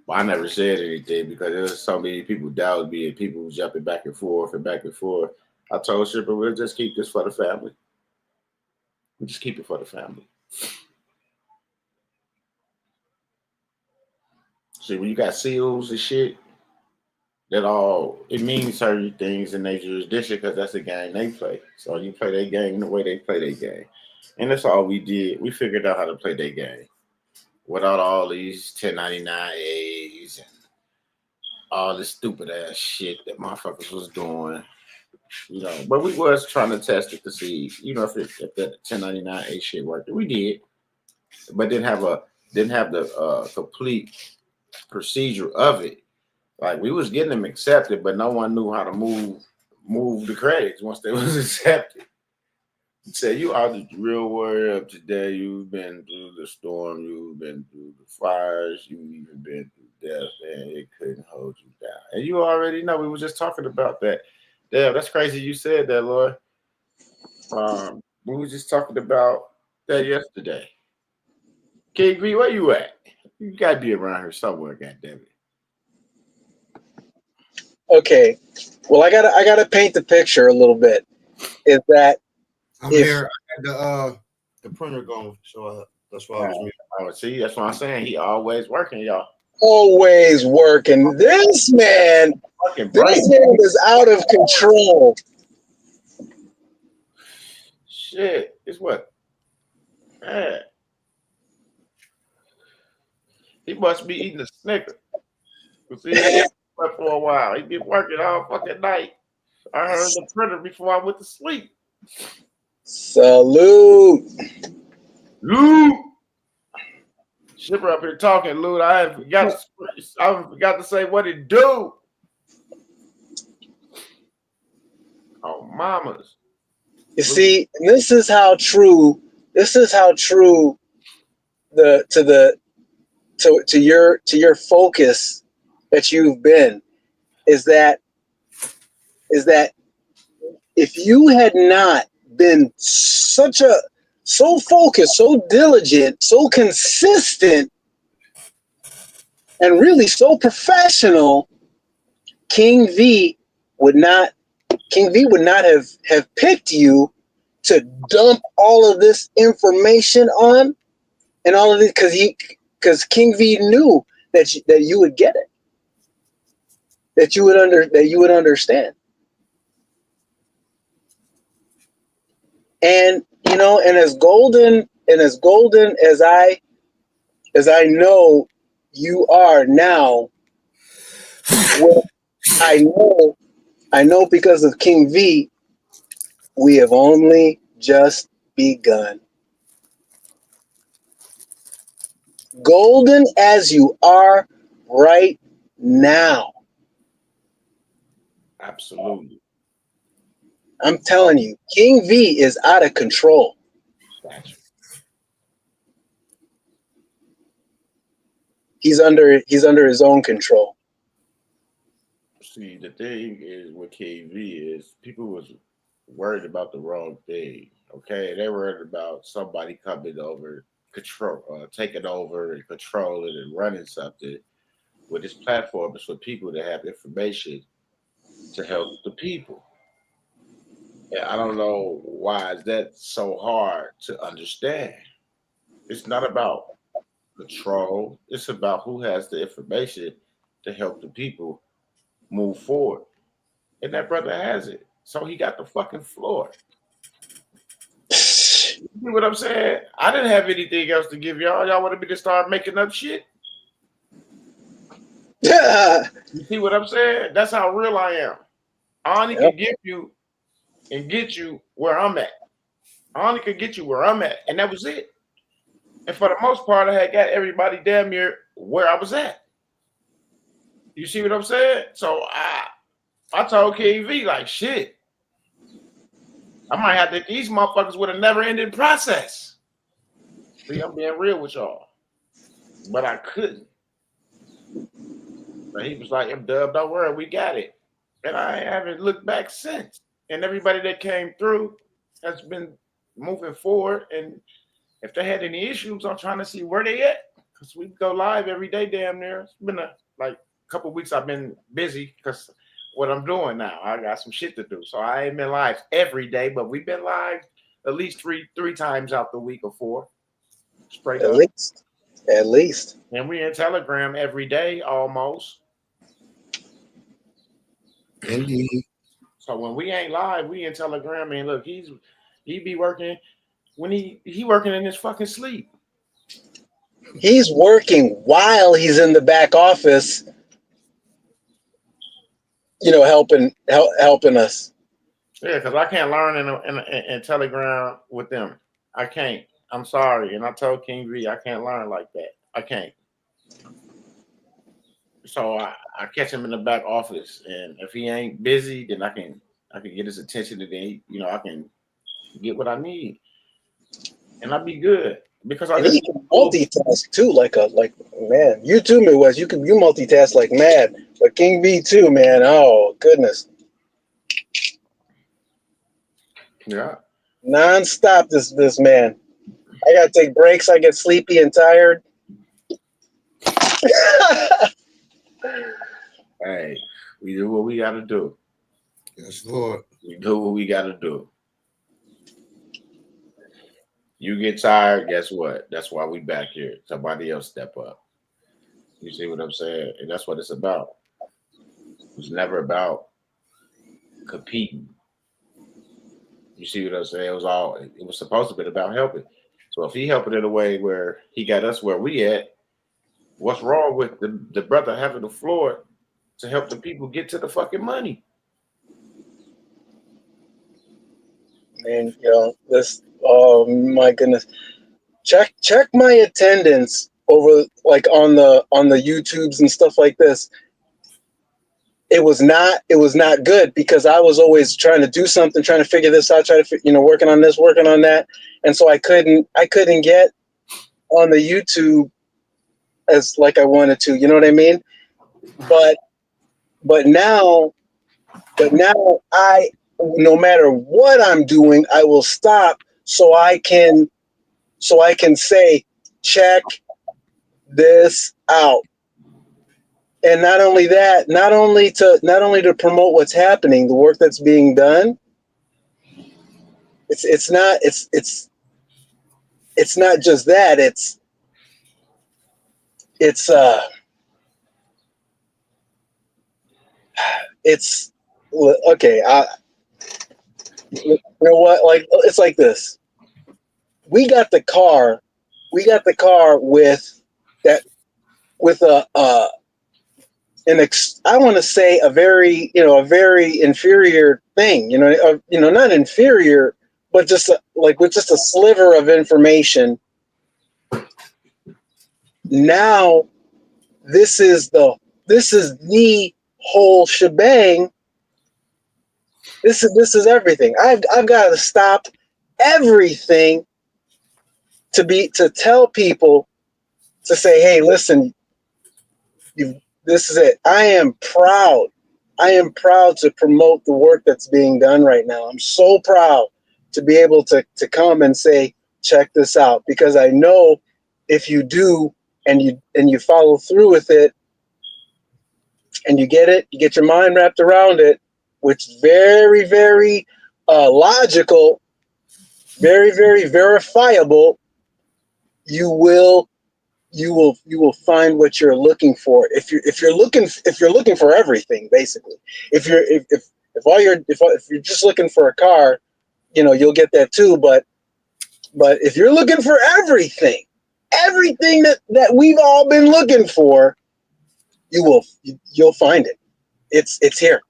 But I never said anything because there was so many people doubted me and people jumping back and forth and back and forth. I told Shipper, we'll just keep this for the family. We just keep it for the family. See, when you got seals and shit, that all it means certain things in their jurisdiction because that's the game they play. So you play their game the way they play their game. And that's all we did. We figured out how to play their game without all these 1099As and all this stupid ass shit that motherfuckers was doing. You know, but we was trying to test it to see, you know, if that 1099A shit worked. We did, but didn't have the complete procedure of it. Like we was getting them accepted, but no one knew how to move the credits once they was accepted. He said, "You are the real warrior of today. You've been through the storm. You've been through the fires. You've even been through death, and it couldn't hold you down." And you already know. We were just talking about that. Damn, that's crazy. You said that, Lord. We were just talking about that yesterday. King V, where you at? You gotta be around here somewhere, goddammit. Okay, well, I gotta paint the picture a little bit. Is that I'm here. I had the printer going, so that's why I was muted. Oh, see, that's what I'm saying. He always working, y'all. always working? This man is out of control. Shit, it's what? Man. He must be eating a Snicker. See, he slept for a while. He been working all fucking night. I heard the printer before I went to sleep. Salute. Lou. Shipper up here talking, Lou. I forgot to say what it do. Oh, mamas. You see, this is how true to your focus that you've been is that if you had not been so focused, so diligent, so consistent, and really so professional, King V would not have picked you to dump all of this information on and all of this because King V knew that you would get it, that you would understand. And you know, and as golden as I know you are now, well, I know because of King V, we have only just begun. Golden as you are right now. Absolutely. I'm telling you, King V is out of control. Gotcha. He's under his own control. See, the thing is with KV is people was worried about the wrong thing. Okay, they worried about somebody coming over, taking over and controlling and running something. With this platform is for people to have information to help the people. And I don't know why is that so hard to understand. It's not about control. It's about who has the information to help the people move forward. And that brother has it. So he got the fucking floor. You see what I'm saying? I didn't have anything else to give y'all. Y'all wanted me to start making up shit? Yeah. You see what I'm saying? That's how real I am. I only can give you and get you where I'm at. I only could get you where I'm at. And that was it. And for the most part, I had got everybody damn near where I was at. You see what I'm saying? So I told KV like shit. I might have to these motherfuckers with a never ending process. See, I'm being real with y'all. But I couldn't. But he was like, Dub, don't worry, we got it. And I haven't looked back since. And everybody that came through has been moving forward. And if they had any issues, I'm trying to see where they at. Because we go live every day damn near. It's been a couple of weeks I've been busy because what I'm doing now. I got some shit to do. So I ain't been live every day, but we've been live at least three times out the week or four. Straight up. At least. And we in Telegram every day almost. Indeed. So when we ain't live, we in Telegram. And look, he be working when he working in his fucking sleep. He's working while he's in the back office, helping us. Yeah, because I can't learn in Telegram with them. I can't. I'm sorry. And I told King V I can't learn like that. I can't. So I catch him in the back office, and if he ain't busy, then I can get his attention, and then I can get what I need, and I'll be good because he can multitask too, like man. You too, Midwest. You multitask like mad, but King B too, man. Oh goodness. Yeah. Non-stop, this man. I gotta take breaks. I get sleepy and tired. Hey, we do what we gotta do. Yes, Lord. We do what we gotta do. You get tired, guess what? That's why we back here. Somebody else step up. You see what I'm saying? And that's what it's about. It's never about competing. You see what I'm saying? It was supposed to be about helping. So if he helping in a way where he got us where we at, what's wrong with the brother having the floor to help the people get to the fucking money? Man, this. Oh my goodness! Check my attendance over on the YouTubes and stuff like this. It was not good because I was always trying to do something, trying to figure this out, working on this, working on that, and so I couldn't get on the YouTube as like I wanted to. You know what I mean? But now I, no matter what I'm doing, I will stop so I can say, check this out. And not only that, not only to promote what's happening, the work that's being done. It's not just that. It's okay. You know what? Like it's like this. We got the car with I want to say a very inferior thing, not inferior, but just with just a sliver of information. Now, this is the whole shebang. This is everything. I've got to stop everything to tell people to say, hey, listen, this is it. I am proud to promote the work that's being done right now. I'm so proud to be able to come and say, check this out, because I know if you do and you follow through with it and you get your mind wrapped around it, which is very, very logical, very, very verifiable, you will find what you're looking for. If you're looking for everything, basically, if you're just looking for a car, you'll get that too. But if you're looking for everything that we've all been looking for, you'll find it. It's here.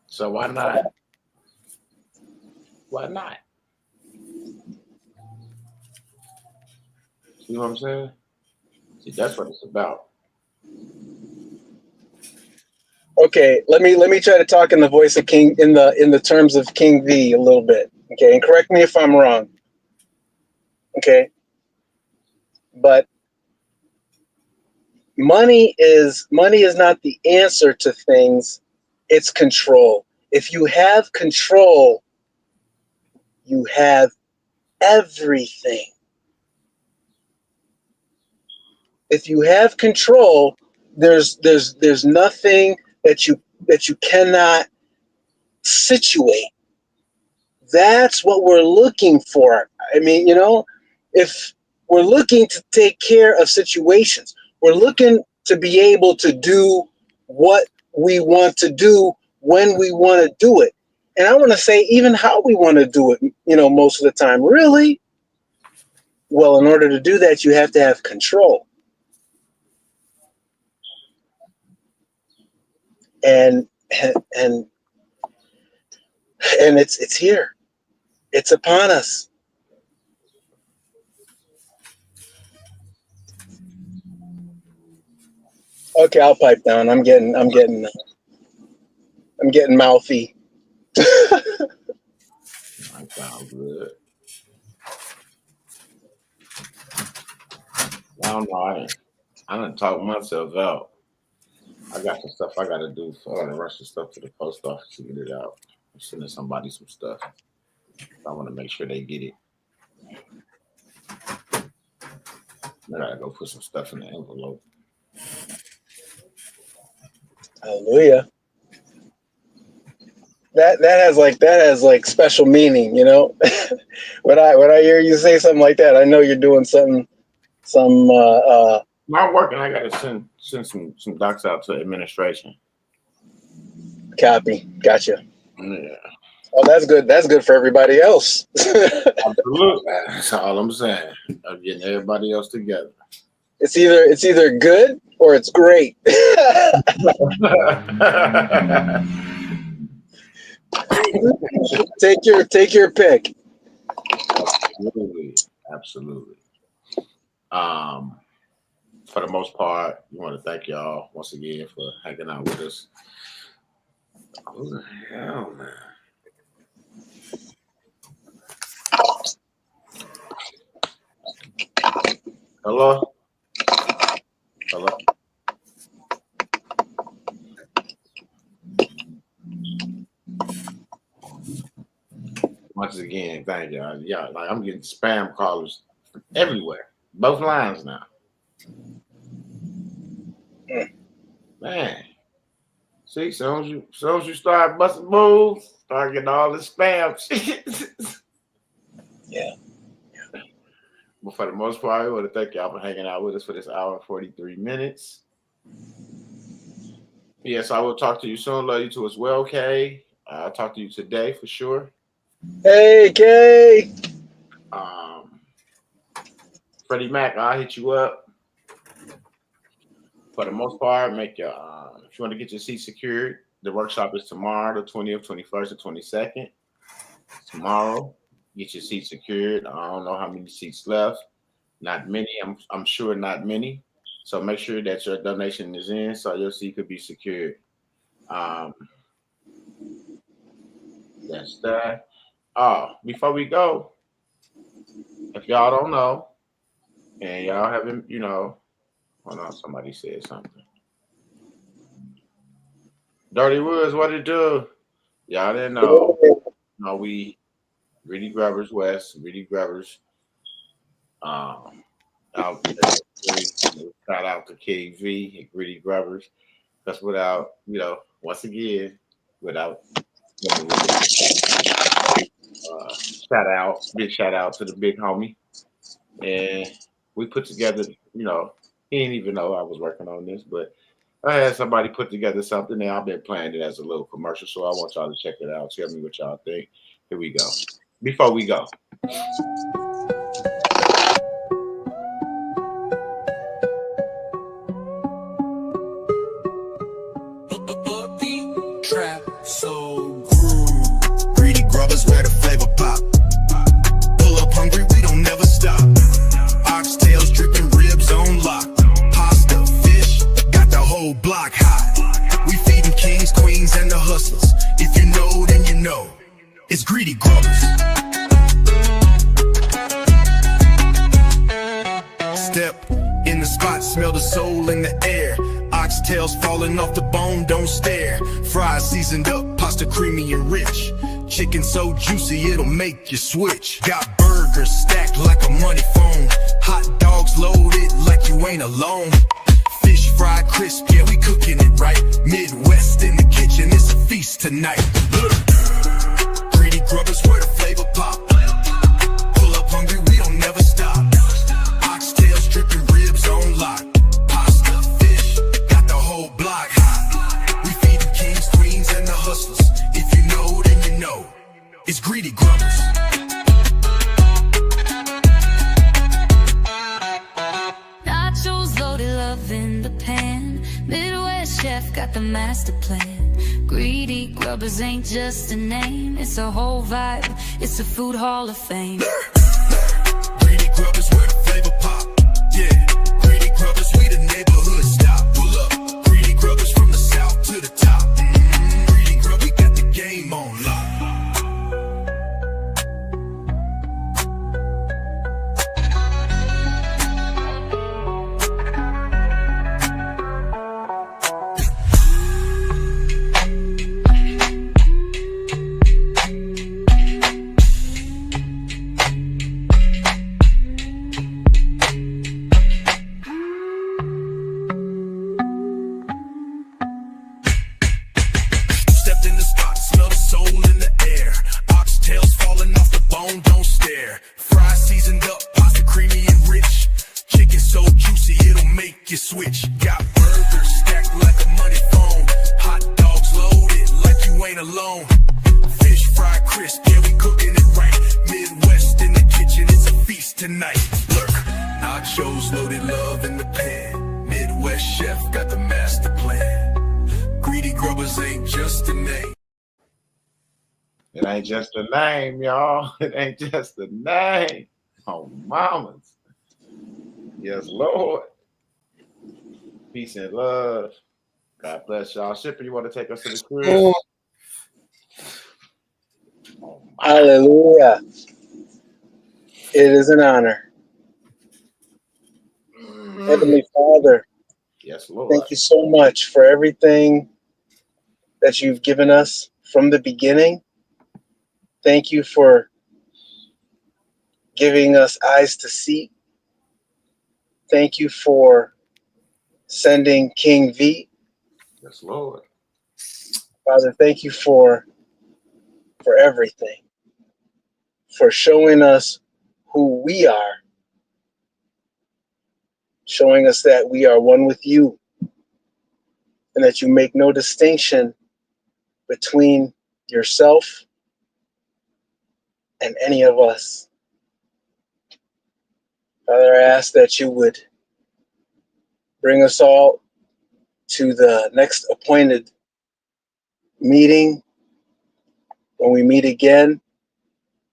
So why not? Why not? See what I'm saying? See, that's what it's about. Okay, let me try to talk in the voice of King in the terms of King V a little bit. Okay, and correct me if I'm wrong. Okay, but money is not the answer to things. It's control. If you have control, you have everything. If you have control, there's nothing that you cannot situate. That's what we're looking for. I mean, if we're looking to take care of situations, we're looking to be able to do what we want to do when we want to do it. And I want to say even how we want to do it, most of the time. Really? Well, in order to do that, you have to have control. And it's here. It's upon us. Okay, I'll pipe down. I'm getting mouthy. I sound good. I don't know. I didn't talk myself out. I got some stuff I got to do. So I got to rush the stuff to the post office to get it out. I'm sending somebody some stuff. I want to make sure they get it. I got to go put some stuff in the envelope. Hallelujah. That has like special meaning, when I hear you say something like that, I know you're doing something. I'm working. I got to send some docs out to administration. Copy. Gotcha. Yeah. Oh, that's good. That's good for everybody else. Absolutely. That's all I'm saying. I'm getting everybody else together. It's either good or it's great. Take your pick. Absolutely. For the most part, we want to thank y'all once again for hanging out with us. Who the hell, man? Hello? Once again, thank y'all. Yeah, like I'm getting spam callers everywhere. Both lines now. Man. See, soon as you start busting moves, start getting all this spam shit. Yeah. But for the most part, I want to thank y'all for hanging out with us for this hour and 43 minutes. Yes, I will talk to you soon. Love you too as well, Kay. I'll talk to you today for sure. Hey, Kay. Freddie Mac, I'll hit you up. For the most part, make your if you want to get your seat secured, the workshop is tomorrow, the 20th, 21st, and 22nd. Tomorrow, get your seat secured. I don't know how many seats left. Not many. I'm sure not many. So make sure that your donation is in so your seat could be secured. That's that. Oh, before we go, if y'all don't know, and y'all haven't, hold on, somebody said something. Dirty Woods, what it do? Y'all didn't know. No, we Gritty Grubbers West, Gritty Grubbers. Out there. Shout out to KV and Gritty Grubbers. Because without, once again, without big shout out to the big homie. And we put together, he didn't even know I was working on this, but I had somebody put together something and I've been playing it as a little commercial. So I want y'all to check it out. Tell me what y'all think. Here we go. Before we go. Trap so Greedy grubbers where the flavor pop. Pull up hungry, we don't never stop. Oxtails smell the soul in the air. Oxtails falling off the bone, don't stare. Fries seasoned up, pasta creamy and rich. Chicken so juicy, it'll make you switch. Got burgers stacked like a money phone. Hot dogs loaded like you ain't alone. Fish fried crisp, yeah, we cooking it right. Midwest in the kitchen, it's a feast tonight. Greedy grubbers, where the flavor pop. Pull up hungry, we don't never stop. Oxtails dripping, ribs on lock. Pasta, fish, got the whole block hot. We feed the kings, queens, and the hustlers. If you know, then you know. It's Greedy Grubbers. Nachos loaded, love in the pan. Midwest chef got the master plan. Greedy Grubbers ain't just a name, it's a whole vibe. It's a food hall of fame. Greedy Grubbers, where the flavor pop. Yeah, Greedy Grubbers, we the neighborhood stop. Pull up, Greedy Grubbers from the south to the top. Greedy Grubbers, we got the game on lock. Stepped in the spot, smell the soul in the air. Oxtails falling off the bone, don't stare. Fries seasoned up, pasta creamy and rich. Chicken so juicy, it'll make you switch. Got burgers stacked like a money phone. Hot dogs loaded like you ain't alone. Fish fried crisp, yeah, we cooking it right. Midwest in the kitchen, it's a feast tonight. Lurk, nachos loaded, love in the pan. Midwest chef got the master plan. Greedy Grubbers ain't just a name. It ain't just a name, y'all. It ain't just a name. Oh, mamas. Yes, Lord. Peace and love. God bless y'all. Shipper, you want to take us to the crib? Hallelujah. It is an honor. Heavenly Father, Yes, Lord. thank you so much for everything that you've given us from the beginning. Thank you for giving us eyes to see. Thank you for sending King V. Yes, Lord. Father, thank you for everything, for showing us who we are, showing us that we are one with you, and that you make no distinction between yourself and any of us. Father, I ask that you would bring us all to the next appointed meeting, when we meet again,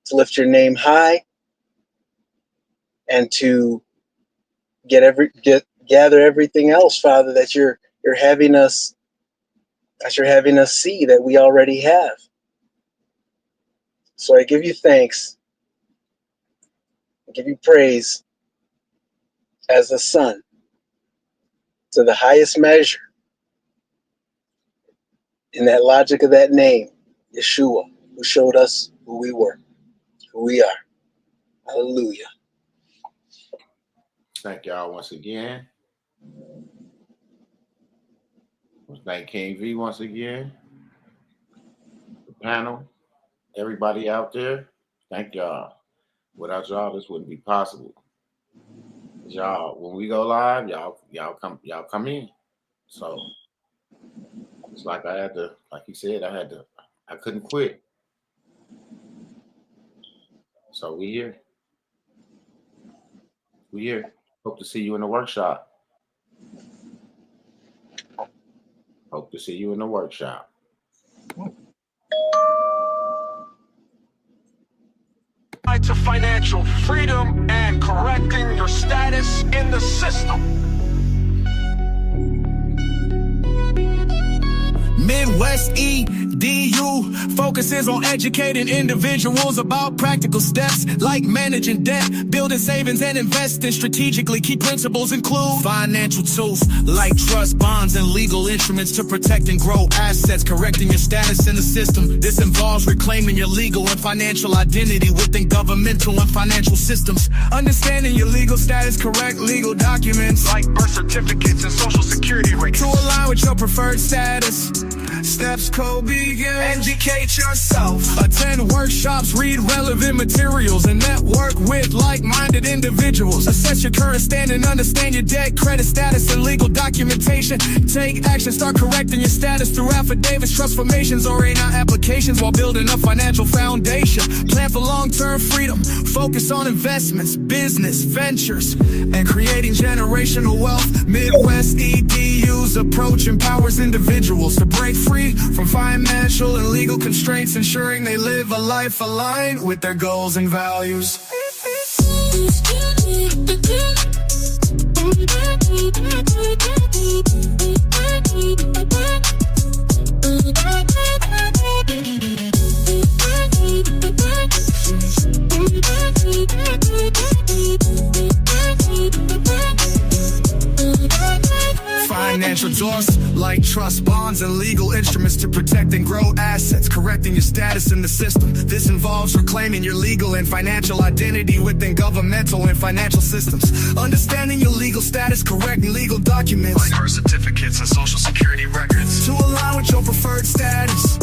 to lift your name high and to gather everything else, Father, that you're having us see that we already have. So I give you thanks. I give you praise as a son to the highest measure in that logic of that name, Yeshua, who showed us who we were, who we are. Hallelujah. Thank y'all once again. Thank King V once again. The panel, everybody out there, thank y'all. Without y'all, this wouldn't be possible. Y'all, when we go live, y'all come in. So it's like I had to, like he said, I couldn't quit. So we here. We here. Hope to see you in the workshop. Hope to see you in the workshop. To financial freedom and correcting your status in the system. Midwest E EDU focuses on educating individuals about practical steps like managing debt, building savings, and investing strategically. Key principles include financial tools like trust, bonds, and legal instruments to protect and grow assets, correcting your status in the system. This involves reclaiming your legal and financial identity within governmental and financial systems. Understanding your legal status, correct legal documents like birth certificates and social security records to align with your preferred status. Steps code begin. Educate yourself. Attend workshops, read relevant materials, and network with like-minded individuals. Assess your current standing, understand your debt, credit status, and legal documentation. Take action, start correcting your status through affidavits, trust formations, or A9 applications while building a financial foundation. Plan for long-term freedom. Focus on investments, business, ventures, and creating generational wealth. Midwest EDU's approach empowers individuals to break free from financial and legal constraints, ensuring they live a life aligned with their goals and values. Financial tools like trust, bonds, and legal instruments to protect and grow assets, correcting your status in the system. This involves reclaiming your legal and financial identity within governmental and financial systems. Understanding your legal status, correcting legal documents like birth certificates and social security records to align with your preferred status.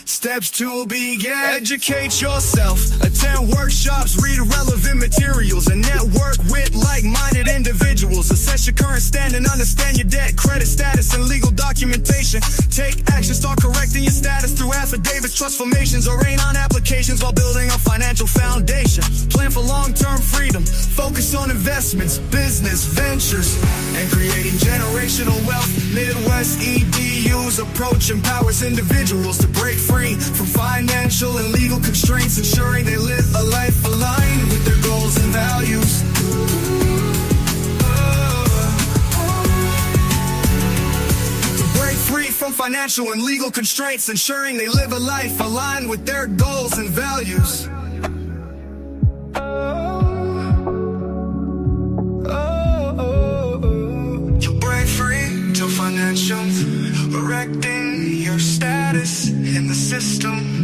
Steps to begin. Educate yourself. Attend workshops, read relevant materials, and network with like-minded individuals. Assess your current standing, understand your debt, credit status, and legal documentation. Take action, start correcting your status through affidavits, trust formations, or A9 applications while building a financial foundation. Plan for long-term freedom. Focus on investments, business, ventures, and creating generational wealth. Midwest EDU's approach empowers individuals to break free from financial and legal constraints, ensuring they live a life aligned with their goals and values. To break free from financial and legal constraints, ensuring they live a life aligned with their goals and values. To break free to financial, correcting your status in the system.